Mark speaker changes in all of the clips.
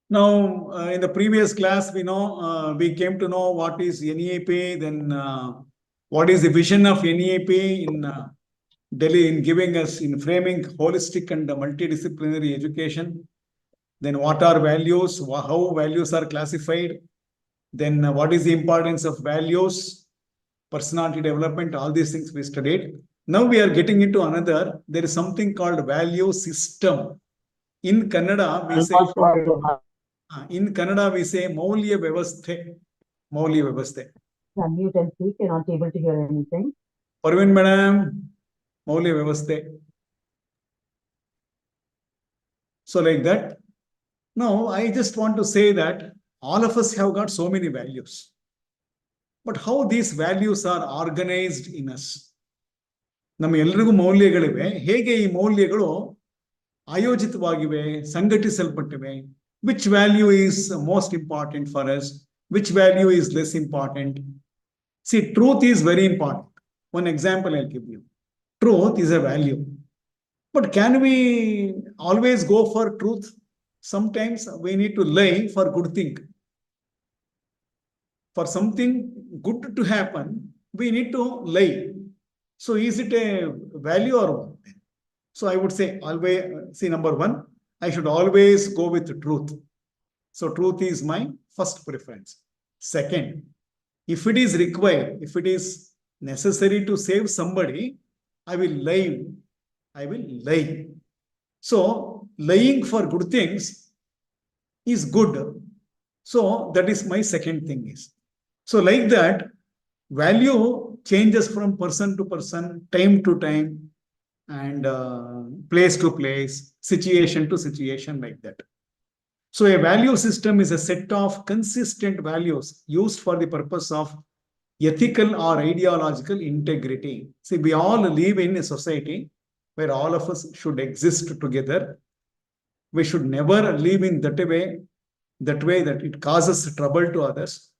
Speaker 1: Now, in the previous class, we came to know what is NEP, then what is the vision of NEP in Delhi in giving us, in framing holistic and multidisciplinary education. Then what are values, how values are classified. Then what is the importance of values, personality development, all these things we studied. Now we are getting into another, there is something called value system. In Kannada, we say, Mauliya Vyavasthe. Mauliya Vyavasthe.
Speaker 2: Unmute and speak, you're not able to hear anything.
Speaker 1: Parveen madam, Mauliya Vyavasthe. So like that. Now, I just want to say that all of us have got so many values. But how these values are organized in us? ನಮ್ಮ ಎಲ್ರಿಗೂ ಮೌಲ್ಯಗಳಿವೆ. ಹೇಗೆ ಈ ಮೌಲ್ಯಗಳು ಆಯೋಜಿತವಾಗಿವೆ, ಸಂಘಟಿಸಲ್ಪಟ್ಟಿವೆ? Which value is most important for us? Which value is less important? See, truth is very important. One example I'll give you. Truth is a value. But can we always go for truth? Sometimes we need to lie for good thing. For something good to happen, we need to lie. So is it a value or what? So I would say always, see, number one, I should always go with the truth. So truth is my first preference. Second, if it is required, if it is necessary to save somebody, I will lie. I will lie. So lying for good things is good. So that is my second thing is. So like that, value changes from person to person, time to time, and place to place, situation to situation, like that. So a value system is a set of consistent values used for the purpose of ethical or ideological integrity. See, we all live in a society where all of us should exist together. We should never live in that way that it causes trouble to others.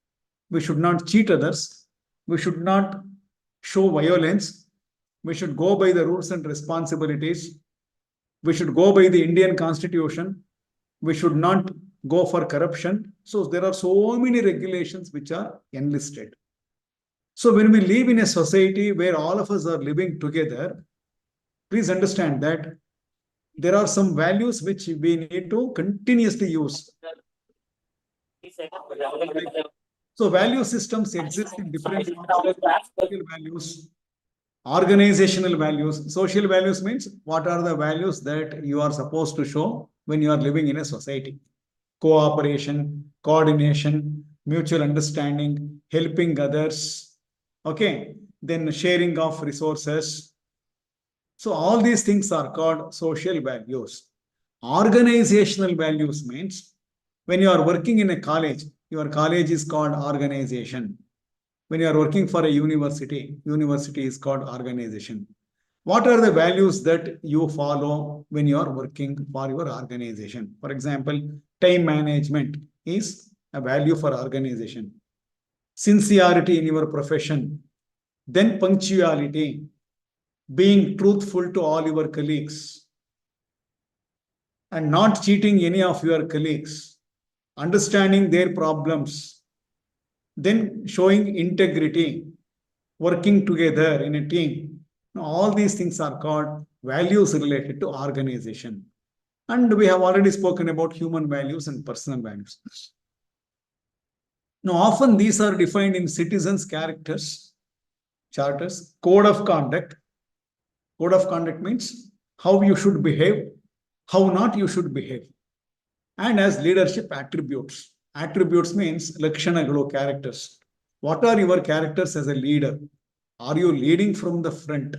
Speaker 1: We should not cheat others. We should not show violence. We should go by the rules and responsibilities. We should go by the Indian Constitution. We should not go for corruption. So there are so many regulations which are enlisted. So when we live in a society where all of us are living together, please understand that there are some values which we need to continuously use. So value systems exist in different social values, organizational values. Social values means what are the values that you are supposed to show when you are living in a society? Cooperation, coordination, mutual understanding, helping others. Okay, then sharing of resources. So all these things are called social values. Organizational values means when you are working in a college, your college is called organization. When you are working for a university, university is called organization. What are the values that you follow when you are working for your organization? For example, time management is a value for organization. Sincerity in your profession. Then punctuality. Being truthful to all your colleagues. And not cheating any of your colleagues. Understanding their problems. Then showing integrity. Working together in a team. Now, all these things are called values related to organization. And we have already spoken about human values and personal values. Now, often these are defined in citizens' characters, charters, code of conduct. Code of conduct means how you should behave, how not you should behave. And as leadership attributes. Attributes means lakshanagalu, characters. What are your characters as a leader? Are you leading from the front?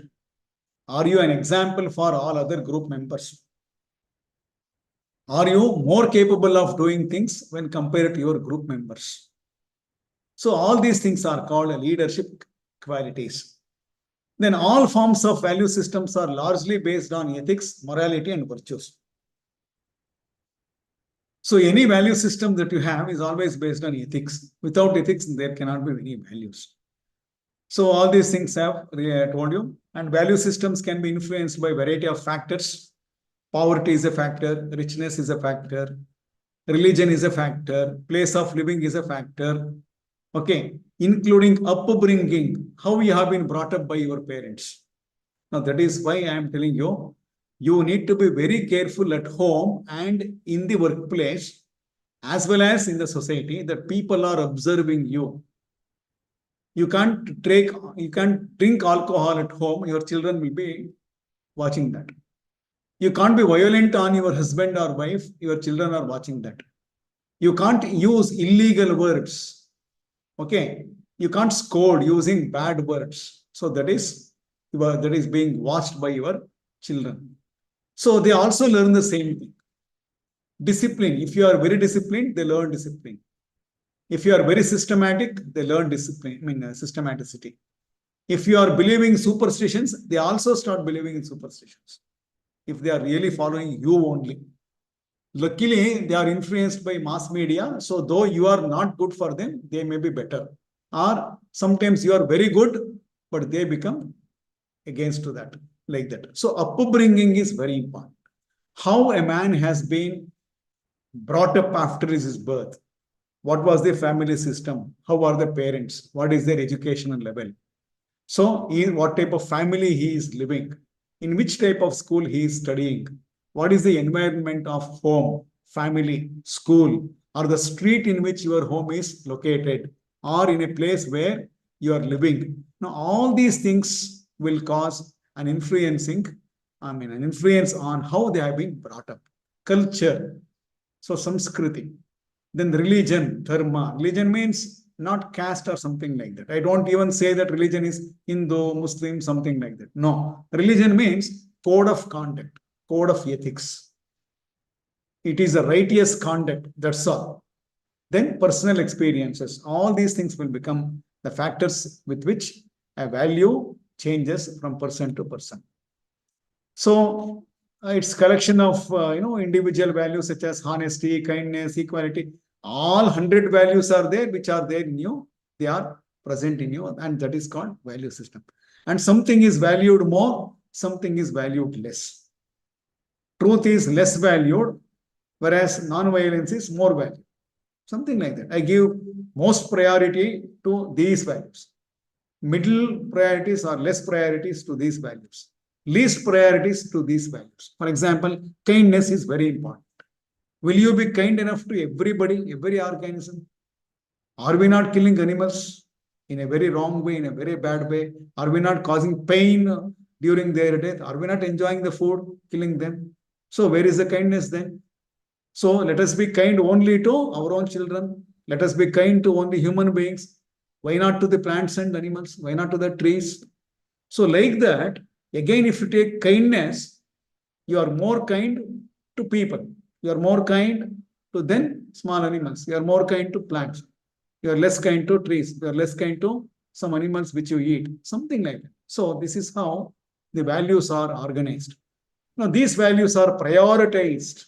Speaker 1: Are you an example for all other group members? Are you more capable of doing things when compared to your group members? So all these things are called leadership qualities. Then all forms of value systems are largely based on ethics, morality, and virtues. So any value system that you have is always based on ethics. Without ethics, there cannot be any values. So all these things have told you. And value systems can be influenced by a variety of factors. Poverty is a factor. Richness is a factor. religion is a factor, place of living is a factor, okay, including upbringing, how you have been brought up by your parents. Now, that is why I am telling you, you need to be very careful at home and in the workplace, as well as in the society, that people are observing you. You can't drink alcohol at home, your children will be watching that. You can't be violent on your husband or wife, your children are watching that. You can't use illegal words. Okay. You can't scold using bad words. So that is being watched by your children. So they also learn the same thing. Discipline. If you are very disciplined, they learn discipline. If you are very systematic, they learn discipline, systematicity. If you are believing superstitions, they also start believing in superstitions. If they are really following you only. Luckily, they are influenced by mass media. So though you are not good for them, they may be better. Or sometimes you are very good, but they become against to that, like that. So upbringing is very important. How a man has been brought up after his birth. What was the family system? How are the parents? What is their educational level? So in what type of family he is living? In which type of school he is studying? What is the environment of home, family, school, or the street in which your home is located, or in a place where you are living? Now, all these things will cause an influence on how they have been brought up. Culture, so Samskriti. Then religion, dharma. Religion means not caste or something like that. I don't even say that religion is Hindu, Muslim, something like that. No. Religion means code of conduct, code of ethics. It is a righteous conduct, that's all. Then personal experiences. All these things will become the factors with which a value changes from person to person. So it's collection of individual values such as honesty, kindness, equality. All 100 values are there, which are there in you. They are present in you, and that is called value system. And something is valued more, something is valued less. Truth is less valued, whereas non-violence is more valued. Something like that. I give most priority to these values. Middle priorities or less priorities to these values. Least priorities to these values. For example, kindness is very important. Will you be kind enough to everybody, every organism? Are we not killing animals in a very wrong way, in a very bad way? Are we not causing pain during their death? Are we not enjoying the food, killing them? So where is the kindness then? So let us be kind only to our own children. Let us be kind to only human beings. Why not to the plants and animals? Why not to the trees? So like that, again, if you take kindness, you are more kind to people. You are more kind to then small animals. You are more kind to plants. You are less kind to trees. You are less kind to some animals which you eat. Something like that. So this is how the values are organized. Now these values are prioritized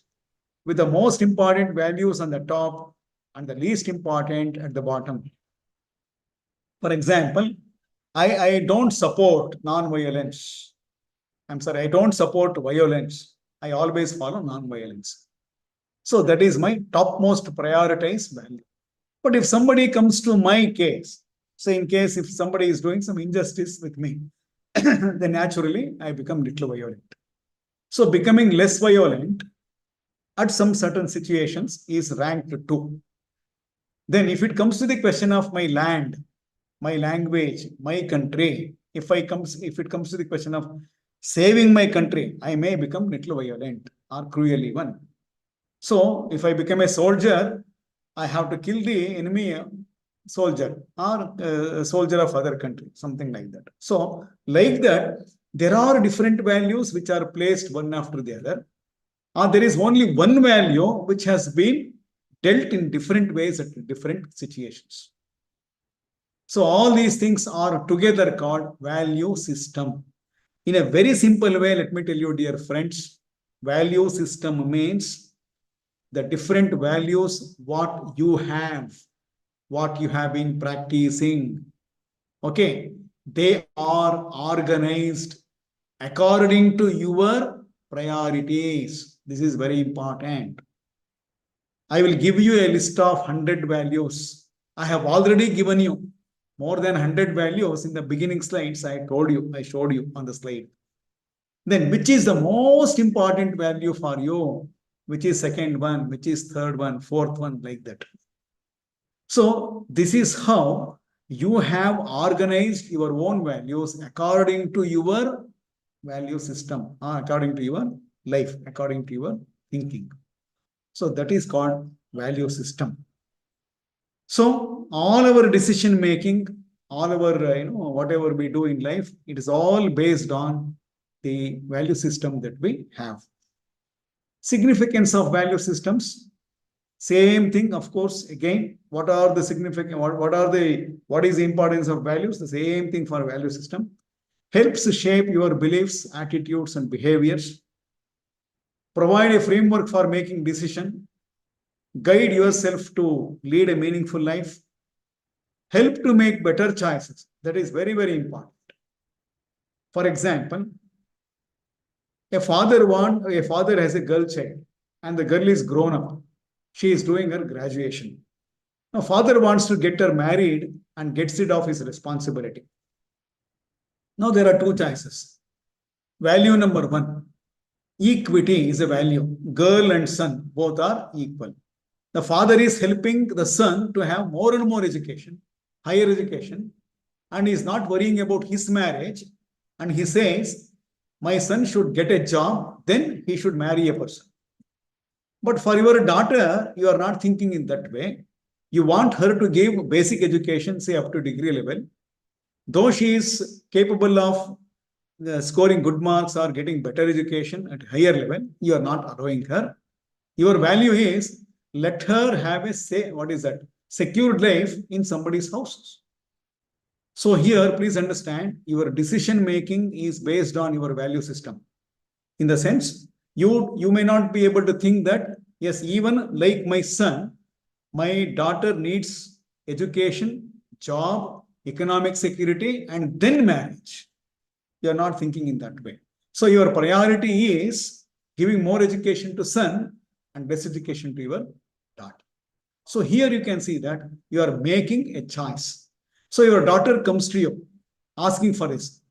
Speaker 1: with the most important values on the top and the least important at the bottom. For example, I don't support non-violence. I don't support violence. I always follow non-violence. So that is my topmost prioritized value. But if somebody comes to my case, say in case if somebody is doing some injustice with me, then naturally I become little violent. So becoming less violent at some certain situations is ranked 2. Then if it comes to the question of my land, my language, my country, if it comes to the question of saving my country, I may become little violent or cruel even. So if I become a soldier, I have to kill the enemy soldier or a soldier of other country, something like that. So like that, there are different values which are placed one after the other. Or there is only one value which has been dealt in different ways at different situations. So all these things are together called value system. In a very simple way, let me tell you, dear friends, value system means the different values, what you have been practicing. Okay, they are organized according to your priorities. This is very important. I will give you a list of 100 values. I have already given you more than 100 values in the beginning slides. I showed you on the slide. Then which is the most important value for you? Which is second one, which is third one, fourth one, like that. So this is how you have organized your own values according to your value system, according to your life, according to your thinking. So that is called value system. So all our decision making, all our whatever we do in life, it is all based on the value system that we have. Significance of value systems. Same thing, of course. Again, what are the significant? What is the importance of values? The same thing for value system. Helps shape your beliefs, attitudes, and behaviors. Provide a framework for making decision. Guide yourself to lead a meaningful life. Help to make better choices. That is very, very important. For example, a father has a girl child, and the girl is grown up. She is doing her graduation. Now, father wants to get her married and gets rid of his responsibility. Now, there are two choices. Value number one, equity is a value. Girl and son both are equal. The father is helping the son to have more and more education, higher education, and he is not worrying about his marriage. And he says, my son should get a job, then he should marry a person. But for your daughter, you are not thinking in that way. You want her to give basic education, say up to degree level. Though she is capable of scoring good marks or getting better education at higher level, you are not allowing her. Your value is let her have a secured life in somebody's house. So here, please understand, your decision making is based on your value system. In the sense, you may not be able to think that, yes, even like my son, my daughter needs education, job, economic security, and then marriage. You are not thinking in that way. So your priority is giving more education to son and less education to your daughter. So here you can see that you are making a choice. So your daughter comes to you asking for this.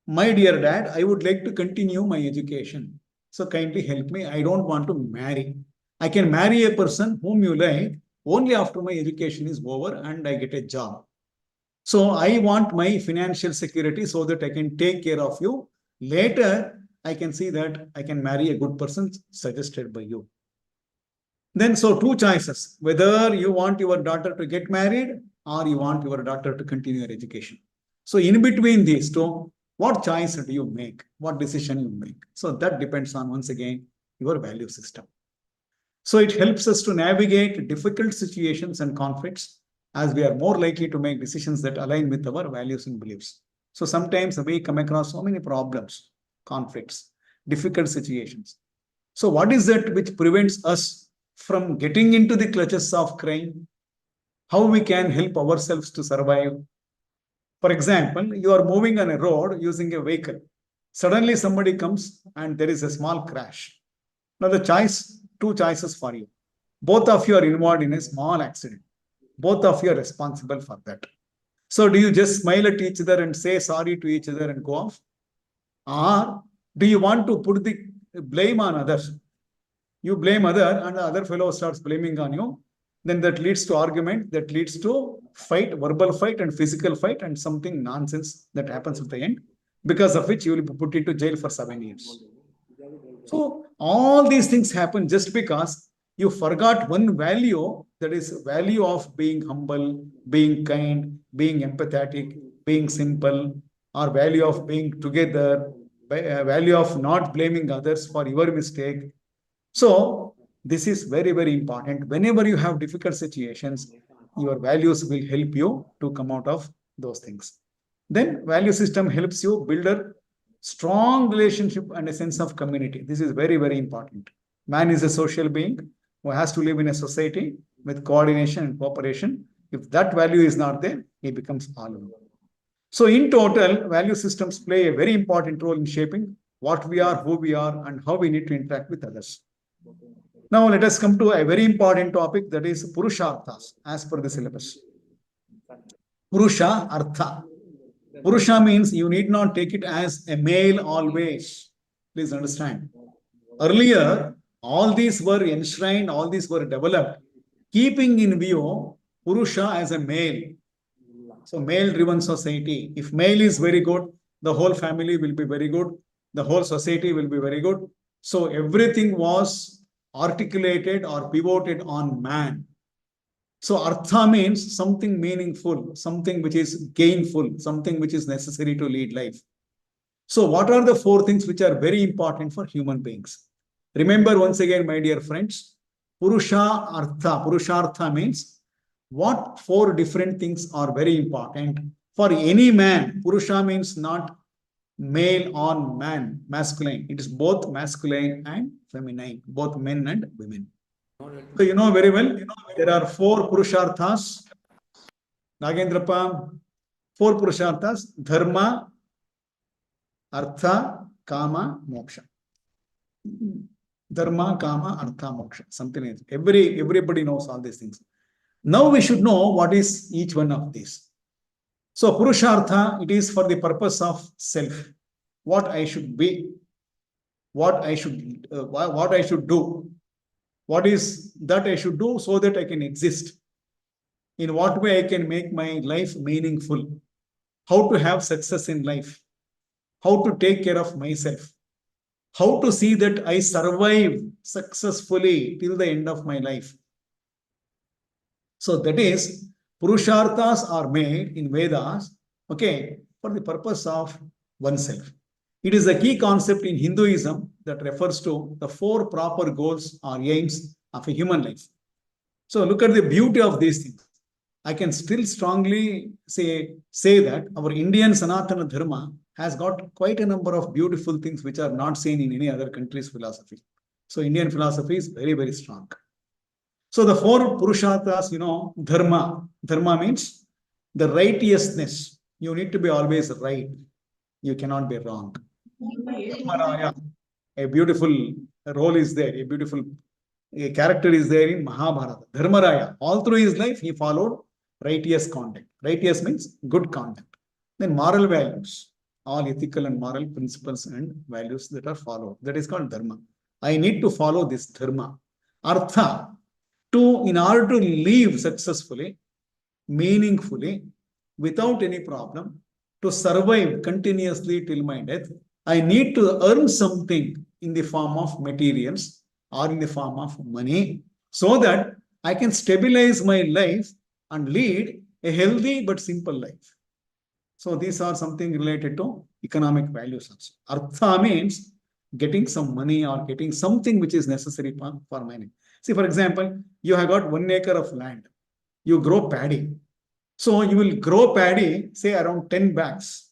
Speaker 1: My dear dad, I would like to continue my education. So kindly help me. I don't want to marry. I can marry a person whom you like only after my education is over and I get a job. So I want my financial security so that I can take care of you. Later, I can see that I can marry a good person suggested by you. Then, so two choices, whether you want your daughter to get married or you want your daughter to continue her education. So in between these two, what choice do you make? What decision you make? So that depends on, once again, your value system. So it helps us to navigate difficult situations and conflicts as we are more likely to make decisions that align with our values and beliefs. So sometimes we come across so many problems, conflicts, difficult situations. So what is that which prevents us from getting into the clutches of crime? How we can help ourselves to survive? For example, you are moving on a road using a vehicle. Suddenly somebody comes and there is a small crash. Now two choices for you. Both of you are involved in a small accident. Both of you are responsible for that. So do you just smile at each other and say sorry to each other and go off? Or do you want to put the blame on others? You blame other and the other fellow starts blaming on you. Then that leads to argument, that leads to fight, verbal fight and physical fight and something nonsense that happens at the end, because of which you will be put into jail for 7 years. So all these things happen just because you forgot one value, that is value of being humble, being kind, being empathetic, being simple, or value of being together, value of not blaming others for your mistake. So this is very, very important. Whenever you have difficult situations, your values will help you to come out of those things. Then value system helps you build a strong relationship and a sense of community. This is very, very important. Man is a social being who has to live in a society with coordination and cooperation. If that value is not there, he becomes hollow. So in total, value systems play a very important role in shaping what we are, who we are, and how we need to interact with others. Now let us come to a very important topic, that is Purusharthas as per the syllabus. Purusha Artha. Purusha means you need not take it as a male always. Please understand. Earlier, all these were enshrined, all these were developed, keeping in view Purusha as a male. So male-driven society. If male is very good, the whole family will be very good. The whole society will be very good. So everything was articulated or pivoted on man. So artha means something meaningful, something which is gainful, something which is necessary to lead life. So what are the four things which are very important for human beings? Remember once again, my dear friends, Purusha Artha. Purushartha means what four different things are very important for any man. Purusha means not male on man, masculine. It is both masculine and feminine, both men and women. So you know very well, there are four Purusharthas. Nagendrapa, four Purusharthas: Dharma, Artha, Kama, Moksha. Dharma, Kama, Artha, Moksha. Something like that. Everybody knows all these things. Now we should know what is each one of these. So Purushartha, it is for the purpose of self. What I should be, what I should do. What is that I should do so that I can exist? In what way I can make my life meaningful? How to have success in life? How to take care of myself? How to see that I survive successfully till the end of my life? So that is, Purusharthas are made in Vedas, okay, for the purpose of oneself. It is a key concept in Hinduism that refers to the four proper goals or aims of a human life. So look at the beauty of these things. I can still strongly say that our Indian Sanatana Dharma has got quite a number of beautiful things which are not seen in any other country's philosophy. So Indian philosophy is very, very strong. So the four Purusharthas, Dharma. Dharma means the righteousness. You need to be always right. You cannot be wrong. A beautiful role is there. A character is there in Mahabharata. Dharmaraya. All through his life, he followed righteous conduct. Righteous means good conduct. Then moral values. All ethical and moral principles and values that are followed. That is called Dharma. I need to follow this Dharma. Artha. In order to live successfully, meaningfully, without any problem, to survive continuously till my death, I need to earn something in the form of materials or in the form of money so that I can stabilize my life and lead a healthy but simple life. So these are something related to economic values also. Artha means getting some money or getting something which is necessary for my life. See, for example, you have got 1 acre of land. You grow paddy. So you will grow paddy, say around 10 bags,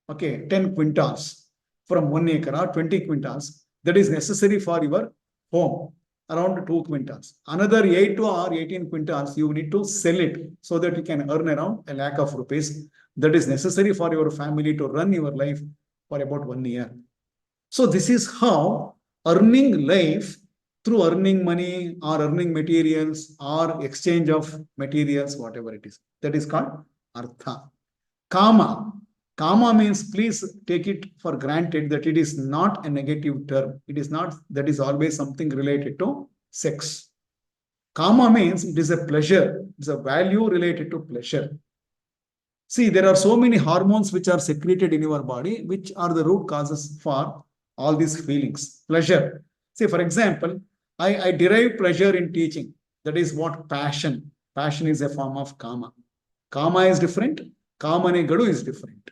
Speaker 1: okay, 10 quintals from 1 acre or 20 quintals. That is necessary for your home, around 2 quintals. Another 8 or 18 quintals, you need to sell it so that you can earn around a lakh of rupees. That is necessary for your family to run your life for about 1 year. So this is how earning life through earning money or earning materials or exchange of materials, whatever it is. That is called Artha. Kama. Kama means, please take it for granted that it is not a negative term. It is not, that is always something related to sex. Kama means it is a pleasure. It's a value related to pleasure. See, there are so many hormones which are secreted in your body, which are the root causes for all these feelings. Pleasure. See, for example, I derive pleasure in teaching. That is what passion. Passion is a form of Kama. Kama is different. Kamanegadu is different.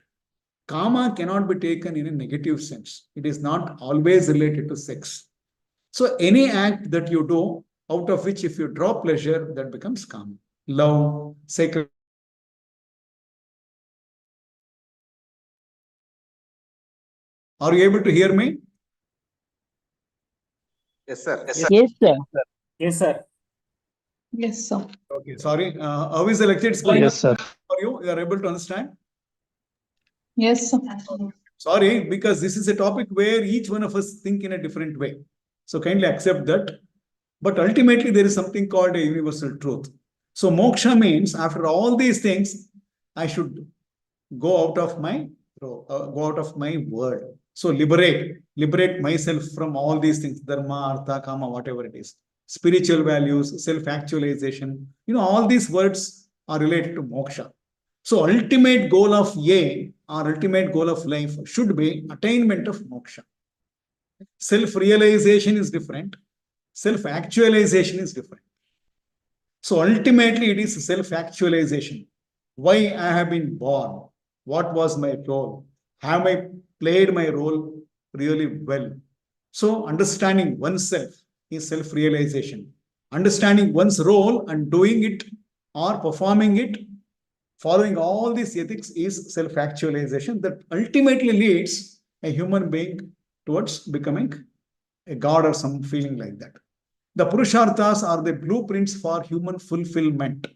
Speaker 1: Kama cannot be taken in a negative sense. It is not always related to sex. So any act that you do, out of which if you draw pleasure, that becomes Kama. Love, sacred. Are you able to hear me?
Speaker 3: Yes, sir.
Speaker 2: Yes, sir.
Speaker 4: Yes, sir.
Speaker 5: Yes, sir.
Speaker 1: Okay, sorry. How is the lecture? It's going
Speaker 4: Yes, sir.
Speaker 1: for you? You are able to understand?
Speaker 5: Yes, sir.
Speaker 1: Sorry, because this is a topic where each one of us think in a different way. So kindly accept that. But ultimately, there is something called a universal truth. So moksha means after all these things, I should go out of my world. So liberate myself from all these things, dharma, artha, kama, whatever it is. Spiritual values, self-actualization, all these words are related to moksha. So ultimate goal of ultimate goal of life should be attainment of moksha. Self-realization is different. Self-actualization is different. So ultimately it is self-actualization. Why I have been born? What was my role? Have I played my role really well? So understanding oneself is self-realization. Understanding one's role and doing it or performing it, following all these ethics is self-actualization that ultimately leads a human being towards becoming a god or some feeling like that. The Purusharthas are the blueprints for human fulfillment.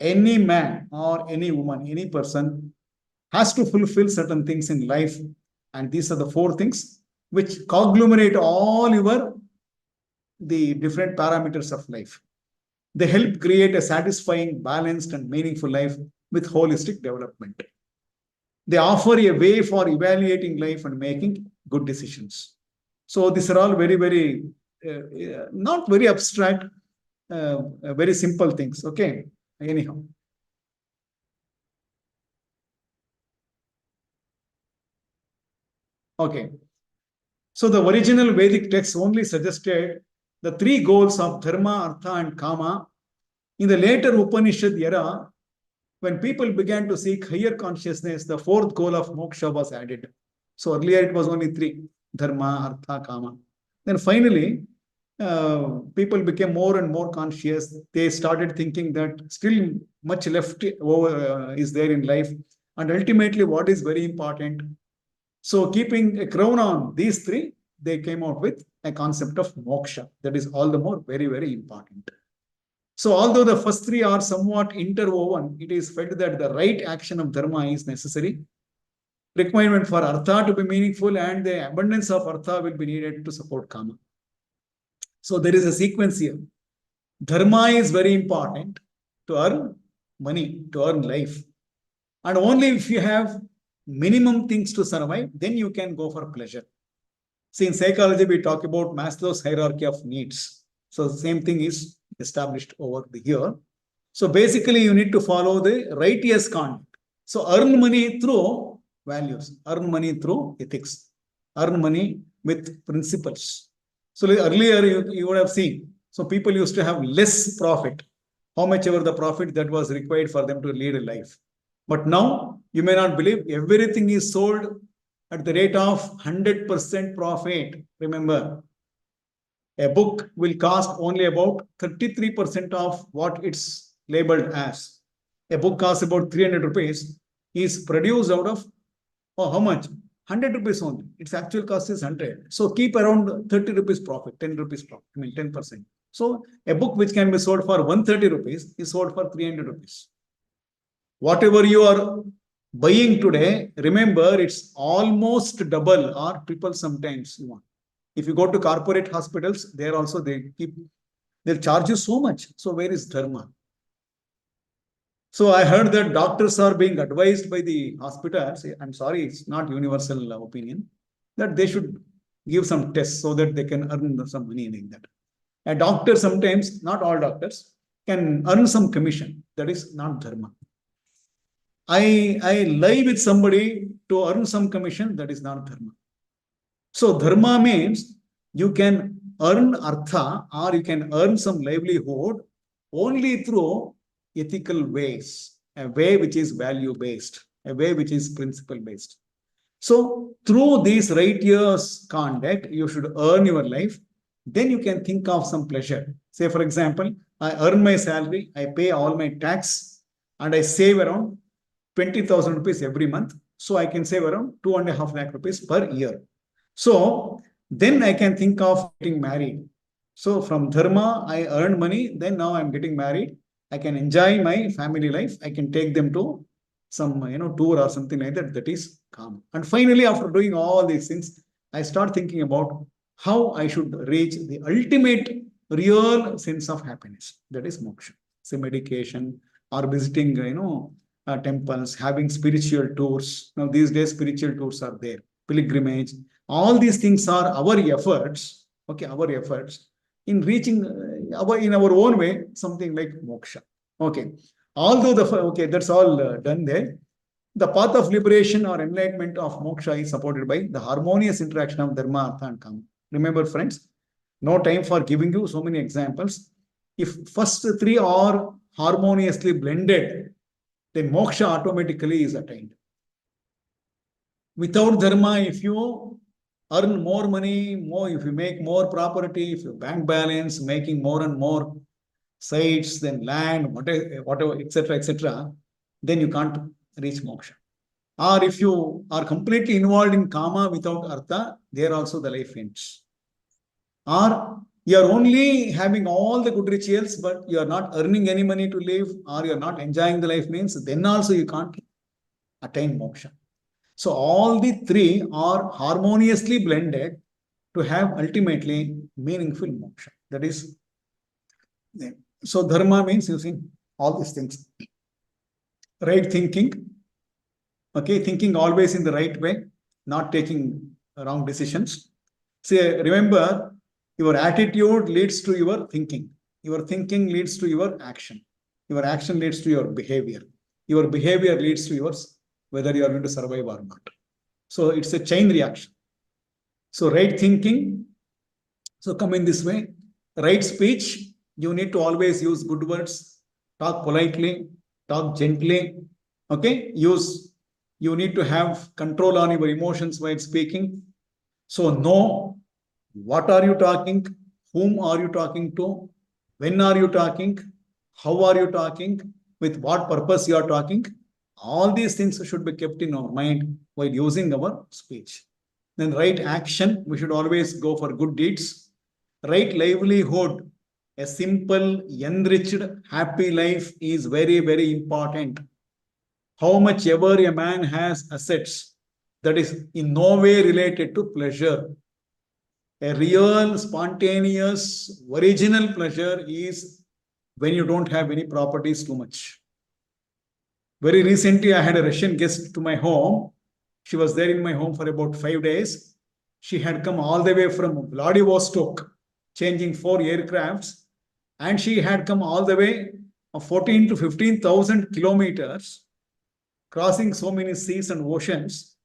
Speaker 1: Any man or any woman, any person has to fulfill certain things in life. And these are the 4 things which conglomerate all the different parameters of life. They help create a satisfying, balanced, and meaningful life with holistic development. They offer a way for evaluating life and making good decisions. So these are all very, very, not very abstract, very simple things. Okay. Anyhow. Okay. So the original Vedic text only suggested the 3 goals of dharma, artha, and kama. In the later Upanishad era, when people began to seek higher consciousness, the 4th goal of moksha was added. So earlier it was only 3, dharma, artha, kama. Then finally, people became more and more conscious. They started thinking that still much left is there in life. And ultimately, what is very important? So keeping a crown on these 3, they came out with a concept of moksha. That is all the more very, very important. So although the first 3 are somewhat interwoven, it is felt that the right action of dharma is necessary. Requirement for artha to be meaningful and the abundance of artha will be needed to support kama. So there is a sequence here. Dharma is very important to earn money, to earn life. And only if you have minimum things to survive, then you can go for pleasure. See, in psychology, we talk about Maslow's hierarchy of needs. So the same thing is established over here. So basically, you need to follow the righteous conduct. So earn money through values, earn money through ethics, earn money with principles. So earlier, you would have seen, so people used to have less profit, how much ever the profit that was required for them to lead a life. But now, you may not believe, everything is sold at the rate of 100% profit. Remember, a book will cost only about 33% of what it's labeled as. A book costs about 300 rupees, is produced out of, how much? 100 rupees only. Its actual cost is 100. So keep around 30 rupees profit, 10 rupees profit, 10%. So a book which can be sold for 130 rupees is sold for 300 rupees. Whatever you are buying today, remember it's almost double or triple sometimes you want. If you go to corporate hospitals, there also they'll charge you so much. So where is dharma? So I heard that doctors are being advised by the hospitals. I'm sorry, it's not universal opinion, that they should give some tests so that they can earn some money like that. A doctor sometimes, not all doctors, can earn some commission. That is not dharma. I lie with somebody to earn some commission. That is not dharma. So dharma means you can earn artha or you can earn some livelihood only through ethical ways, a way which is value-based, a way which is principle-based. So through these righteous conduct, you should earn your life. Then you can think of some pleasure. Say, for example, I earn my salary, I pay all my tax, and I save around 20,000 rupees every month. So I can save around 2.5 lakh rupees per year. So then I can think of getting married. So from dharma, I earn money. Then now I'm getting married. I can enjoy my family life. I can take them to some, tour or something like that. That is calm. And finally, after doing all these things, I start thinking about how I should reach the ultimate real sense of happiness. That is moksha. Say medication or visiting, temples, having spiritual tours. Now these days spiritual tours are there. Pilgrimage. All these things are our efforts. Okay, our efforts in reaching in our own way something like moksha. Okay. Although that's all done there. The path of liberation or enlightenment of moksha is supported by the harmonious interaction of dharma, artha, and kama. Remember, friends, no time for giving you so many examples. If first three are harmoniously blended, then moksha automatically is attained. Without dharma, if you earn more money, if you make more property, if your bank balance making more and more sites, then land, whatever, etc., then you can't reach moksha. Or if you are completely involved in kama without artha, there also the life ends. Or you are only having all the good rituals, but you are not earning any money to live, or you are not enjoying the life means, then also you can't attain moksha. So all the three are harmoniously blended to have ultimately meaningful moksha. That is, so dharma means using all these things. Right thinking, okay, thinking always in the right way, not taking wrong decisions. See, remember, your attitude leads to your thinking. Your thinking leads to your action. Your action leads to your behavior. Your behavior leads to yours, whether you are going to survive or not. So it's a chain reaction. So right thinking, so come in this way. Right speech, you need to always use good words, talk politely, talk gently. Okay, you need to have control on your emotions while speaking. So know what are you talking, whom are you talking to, when are you talking, how are you talking, with what purpose you are talking. All these things should be kept in our mind while using our speech. Then right action, we should always go for good deeds. Right livelihood, a simple, enriched, happy life is very, very important. How much ever a man has assets, that is in no way related to pleasure. A real, spontaneous, original pleasure is when you don't have any properties too much. Very recently, I had a Russian guest to my home. She was there in my home for about 5 days. She had come all the way from Vladivostok, changing 4 aircrafts, and she had come all the way of 14 to 15,000 kilometers, crossing so many seas and oceans,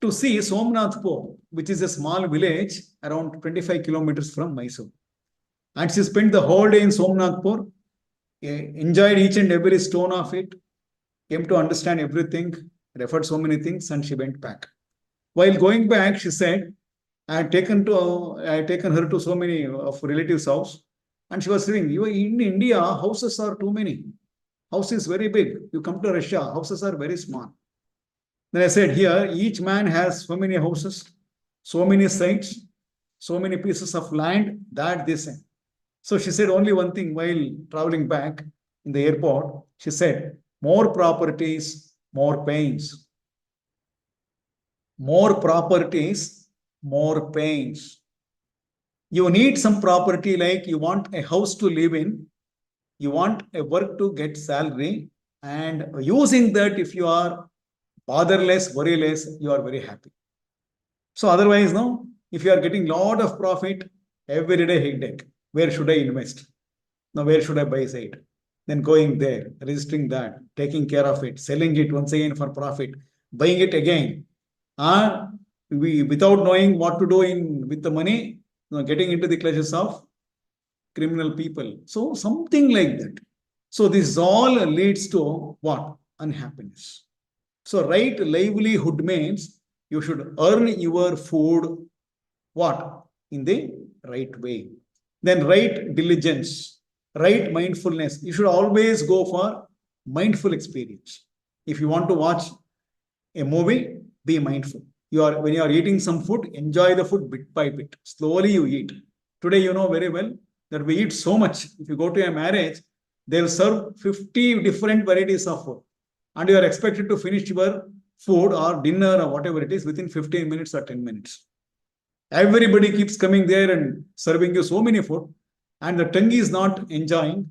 Speaker 1: to see Somnathpur, which is a small village around 25 kilometers from Mysore. And she spent the whole day in Somnathpur, enjoyed each and every stone of it, came to understand everything, referred so many things, and she went back. While going back, she said, I had taken her to so many of relatives' house, and she was saying, in India, houses are too many. House is very big. You come to Russia, houses are very small. Then I said, here, each man has so many houses, so many sites, so many pieces of land, that this. So she said only one thing while traveling back in the airport. She said, more properties, more pains. More properties, more pains. You need some property, like you want a house to live in, you want a work to get salary, and using that, if you are botherless, worryless, you are very happy. So otherwise, no, if you are getting lot of profit, every day headache. Where should I invest? Now, where should I buy it? Then going there, registering that, taking care of it, selling it once again for profit, buying it again. We, without knowing what to do with the money, getting into the clutches of criminal people. So something like that. So this all leads to what? Unhappiness. So right livelihood means you should earn your food what? In the right way. Then right diligence, right mindfulness. You should always go for mindful experience. If you want to watch a movie, be mindful. When you are eating some food, enjoy the food bit by bit. Slowly you eat. Today, you know very well that we eat so much. If you go to a marriage, they'll serve 50 different varieties of food. And you are expected to finish your food or dinner or whatever it is within 15 minutes or 10 minutes. Everybody keeps coming there and serving you so many food. and the tongue is not enjoying,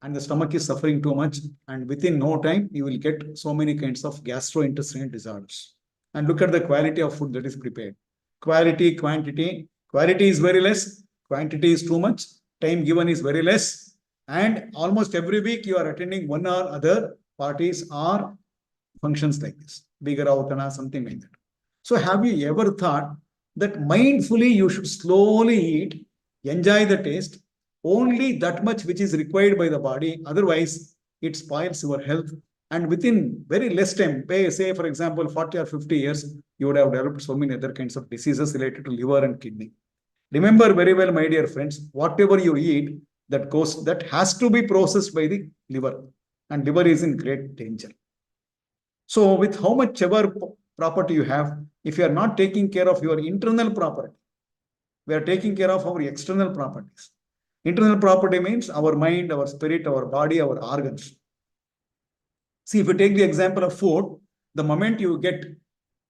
Speaker 1: and the stomach is suffering too much, and within no time, you will get so many kinds of gastrointestinal disorders. And look at the quality of food that is prepared. Quality, quantity. Quality is very less, quantity is too much, time given is very less, and almost every week you are attending one or other parties or functions like this, Bigaravutana, something like that. So have you ever thought that mindfully you should slowly eat, enjoy the taste, only that much which is required by the body, otherwise it spoils your health, and within very less time, say for example 40 or 50 years, you would have developed so many other kinds of diseases related to liver and kidney. Remember very well, my dear friends, whatever you eat, that has to be processed by the liver, and liver is in great danger. So with how much ever property you have, if you are not taking care of your internal property, we are taking care of our external properties. Internal property means our mind, our spirit, our body, our organs. See, if you take the example of food, the moment you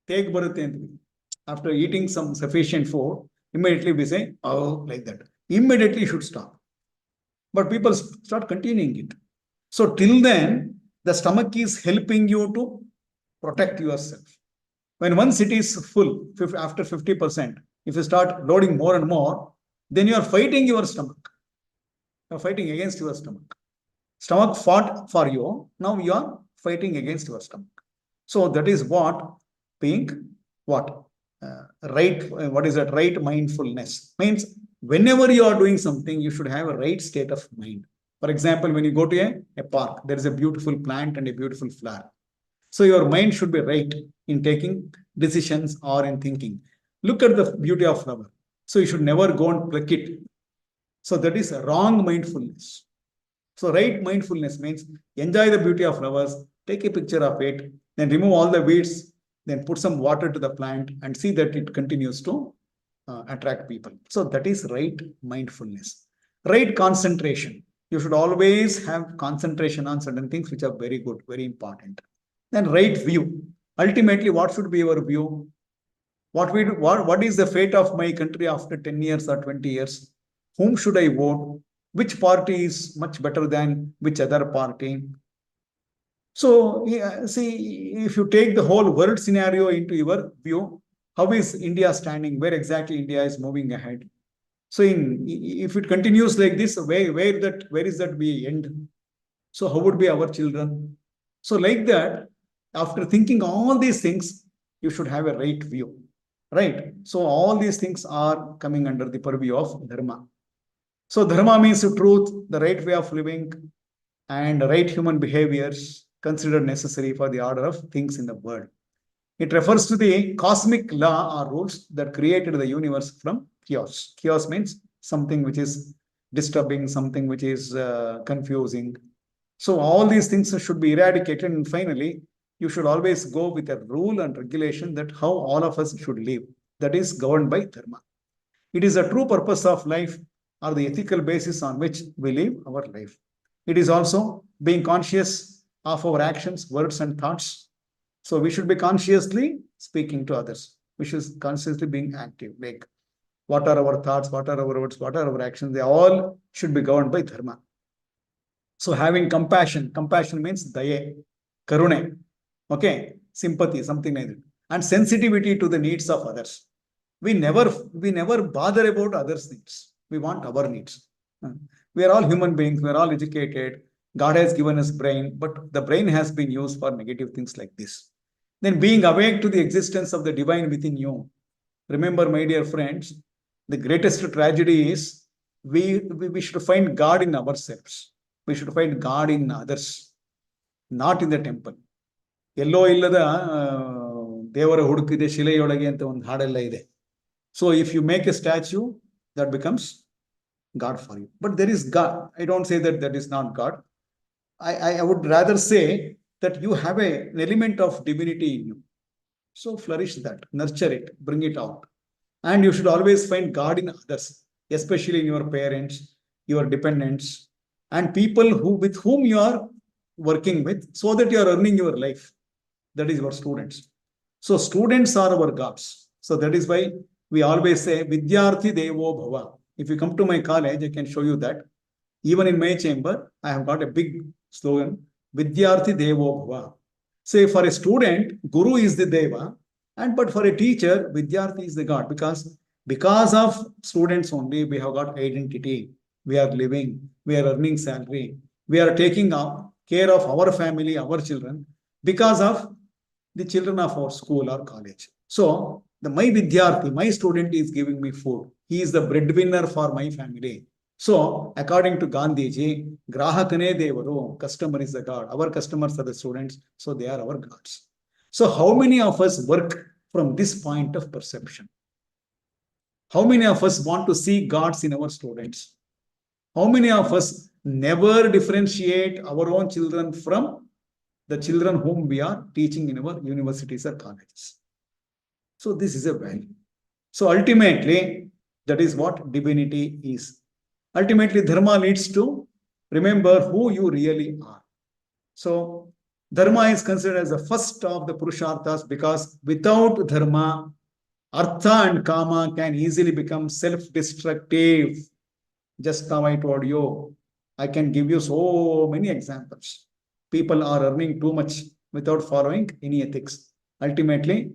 Speaker 1: take barutte, after eating some sufficient food, immediately we say, oh, like that. Immediately you should stop. But people start continuing it. So till then, the stomach is helping you to protect yourself. When once it is full, after 50%, if you start loading more and more, then you are fighting your stomach. You are fighting against your stomach. Stomach fought for you, now you are fighting against your stomach. So that is what being what? What is that? Right mindfulness. Means whenever you are doing something, you should have a right state of mind. For example, when you go to a park, there is a beautiful plant and a beautiful flower. So your mind should be right in taking decisions or in thinking. Look at the beauty of flower. So you should never go and pluck it. So that is wrong mindfulness. So right mindfulness means enjoy the beauty of flowers, take a picture of it, then remove all the weeds, then put some water to the plant and see that it continues to attract people. So that is right mindfulness. Right concentration. You should always have concentration on certain things which are very good, very important. Then right view. Ultimately, what should be your view? What is the fate of my country after 10 years or 20 years? Whom should I vote? Which party is much better than which other party? So, see, if you take the whole world scenario into your view, how is India standing? Where exactly India is moving ahead? So, if it continues like this, where is that we end? So, how would be our children? So, like that, after thinking all these things, you should have a right view, right? So, all these things are coming under the purview of dharma. So, dharma means the truth, the right way of living, and right human behaviors considered necessary for the order of things in the world. It refers to the cosmic law or rules that created the universe from chaos. Chaos means something which is disturbing, something which is confusing. So all these things should be eradicated, and finally, you should always go with a rule and regulation that how all of us should live. That is governed by dharma. It is the true purpose of life or the ethical basis on which we live our life. It is also being conscious of our actions, words, and thoughts. So we should be consciously speaking to others. We should consciously being active. Like what are our thoughts, what are our words, what are our actions? They all should be governed by dharma. So having compassion. Compassion means daya, karune, okay, sympathy, something like that, and sensitivity to the needs of others. We never bother about others' needs. We want our needs. We are all human beings. We are all educated. God has given us brain, but the brain has been used for negative things like this. Then being awake to the existence of the divine within you. Remember, my dear friends, the greatest tragedy is we should find God in ourselves. We should find God in others, not in the temple. ಎಲ್ಲೋ ಇಲ್ಲದ ದೇವರ ಹುಡುಕಿದೆ ಶಿಲೆಯೊಳಗೆ ಅಂತ ಒಂದು ಹಾಡೆಲ್ಲ ಇದೆ. So if you make a statue, that becomes God for you. But there is God. I don't say that is not God. I would rather say that you have an element of divinity in you. So flourish that, nurture it, bring it out. And you should always find God in others, especially in your parents, your dependents, and people with whom you are working with, so that you are earning your life. That is your students. So students are our gods. So that is why we always say Vidyarthi Devo Bhava. If you come to my college, I can show you that. Even in my chamber, I have got a big slogan, Vidyarthi Devo Bhava. Say for a student, Guru is the Deva, but for a teacher, Vidyarthi is the God, because of students only, we have got identity. We are living, we are earning salary, we are taking care of our family, our children, because of the children of our school or college. So, my Vidyarthi, my student is giving me food. He is the breadwinner for my family. So, according to Gandhiji, Grahakane Devaru, customer is the God. Our customers are the students, so they are our gods. So, how many of us work from this point of perception? How many of us want to see gods in our students? How many of us never differentiate our own children from the children whom we are teaching in our universities or colleges? So this is a value. So ultimately, that is what divinity is. Ultimately, dharma leads to remember who you really are. So dharma is considered as the first of the purusharthas, because without dharma, artha and kama can easily become self-destructive. Just now I told you, I can give you so many examples. People are earning too much without following any ethics. Ultimately,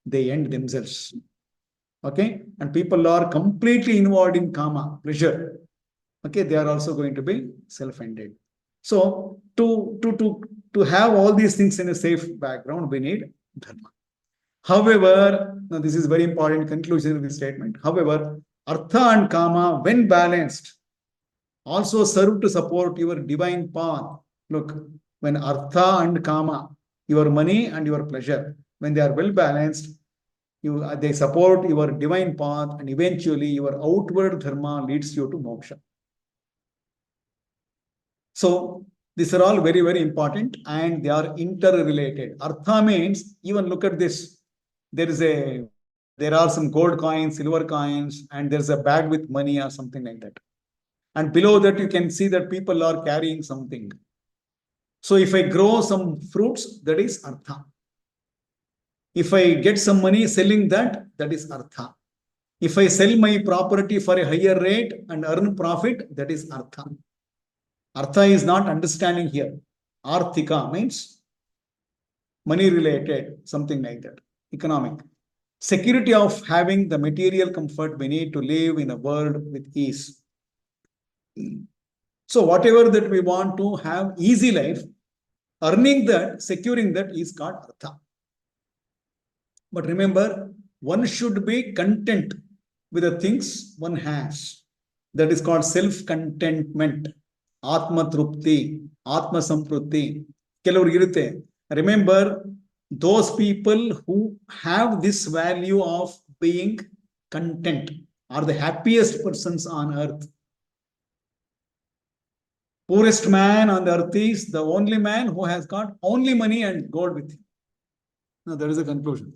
Speaker 1: they end themselves. Okay? And people are completely involved in kama, pleasure. Okay? They are also going to be self-ended. So, to have all these things in a safe background, we need dharma. However, now this is very important conclusion of the statement. However, artha and kama, when balanced, also serve to support your divine path. Look, when artha and kama, your money and your pleasure, when they are well balanced, they support your divine path, and eventually your outward dharma leads you to moksha. So these are all very, very important, and they are interrelated. Artha means, even look at this. There are some gold coins, silver coins, and there's a bag with money or something like that. And below that, you can see that people are carrying something. So if I grow some fruits, that is artha. If I get some money selling that, that is artha. If I sell my property for a higher rate and earn profit, that is artha. Artha is not understanding here. Arthika means money related, something like that, economic. Security of having the material comfort we need to live in a world with ease. So whatever that we want to have easy life, earning that, securing that is called artha. But remember, one should be content with the things one has. That is called self-contentment. Atma Trupti, Atma Sampruti. Remember, those people who have this value of being content are the happiest persons on earth. Poorest man on the earth is the only man who has got only money and gold with him. Now, there is a conclusion.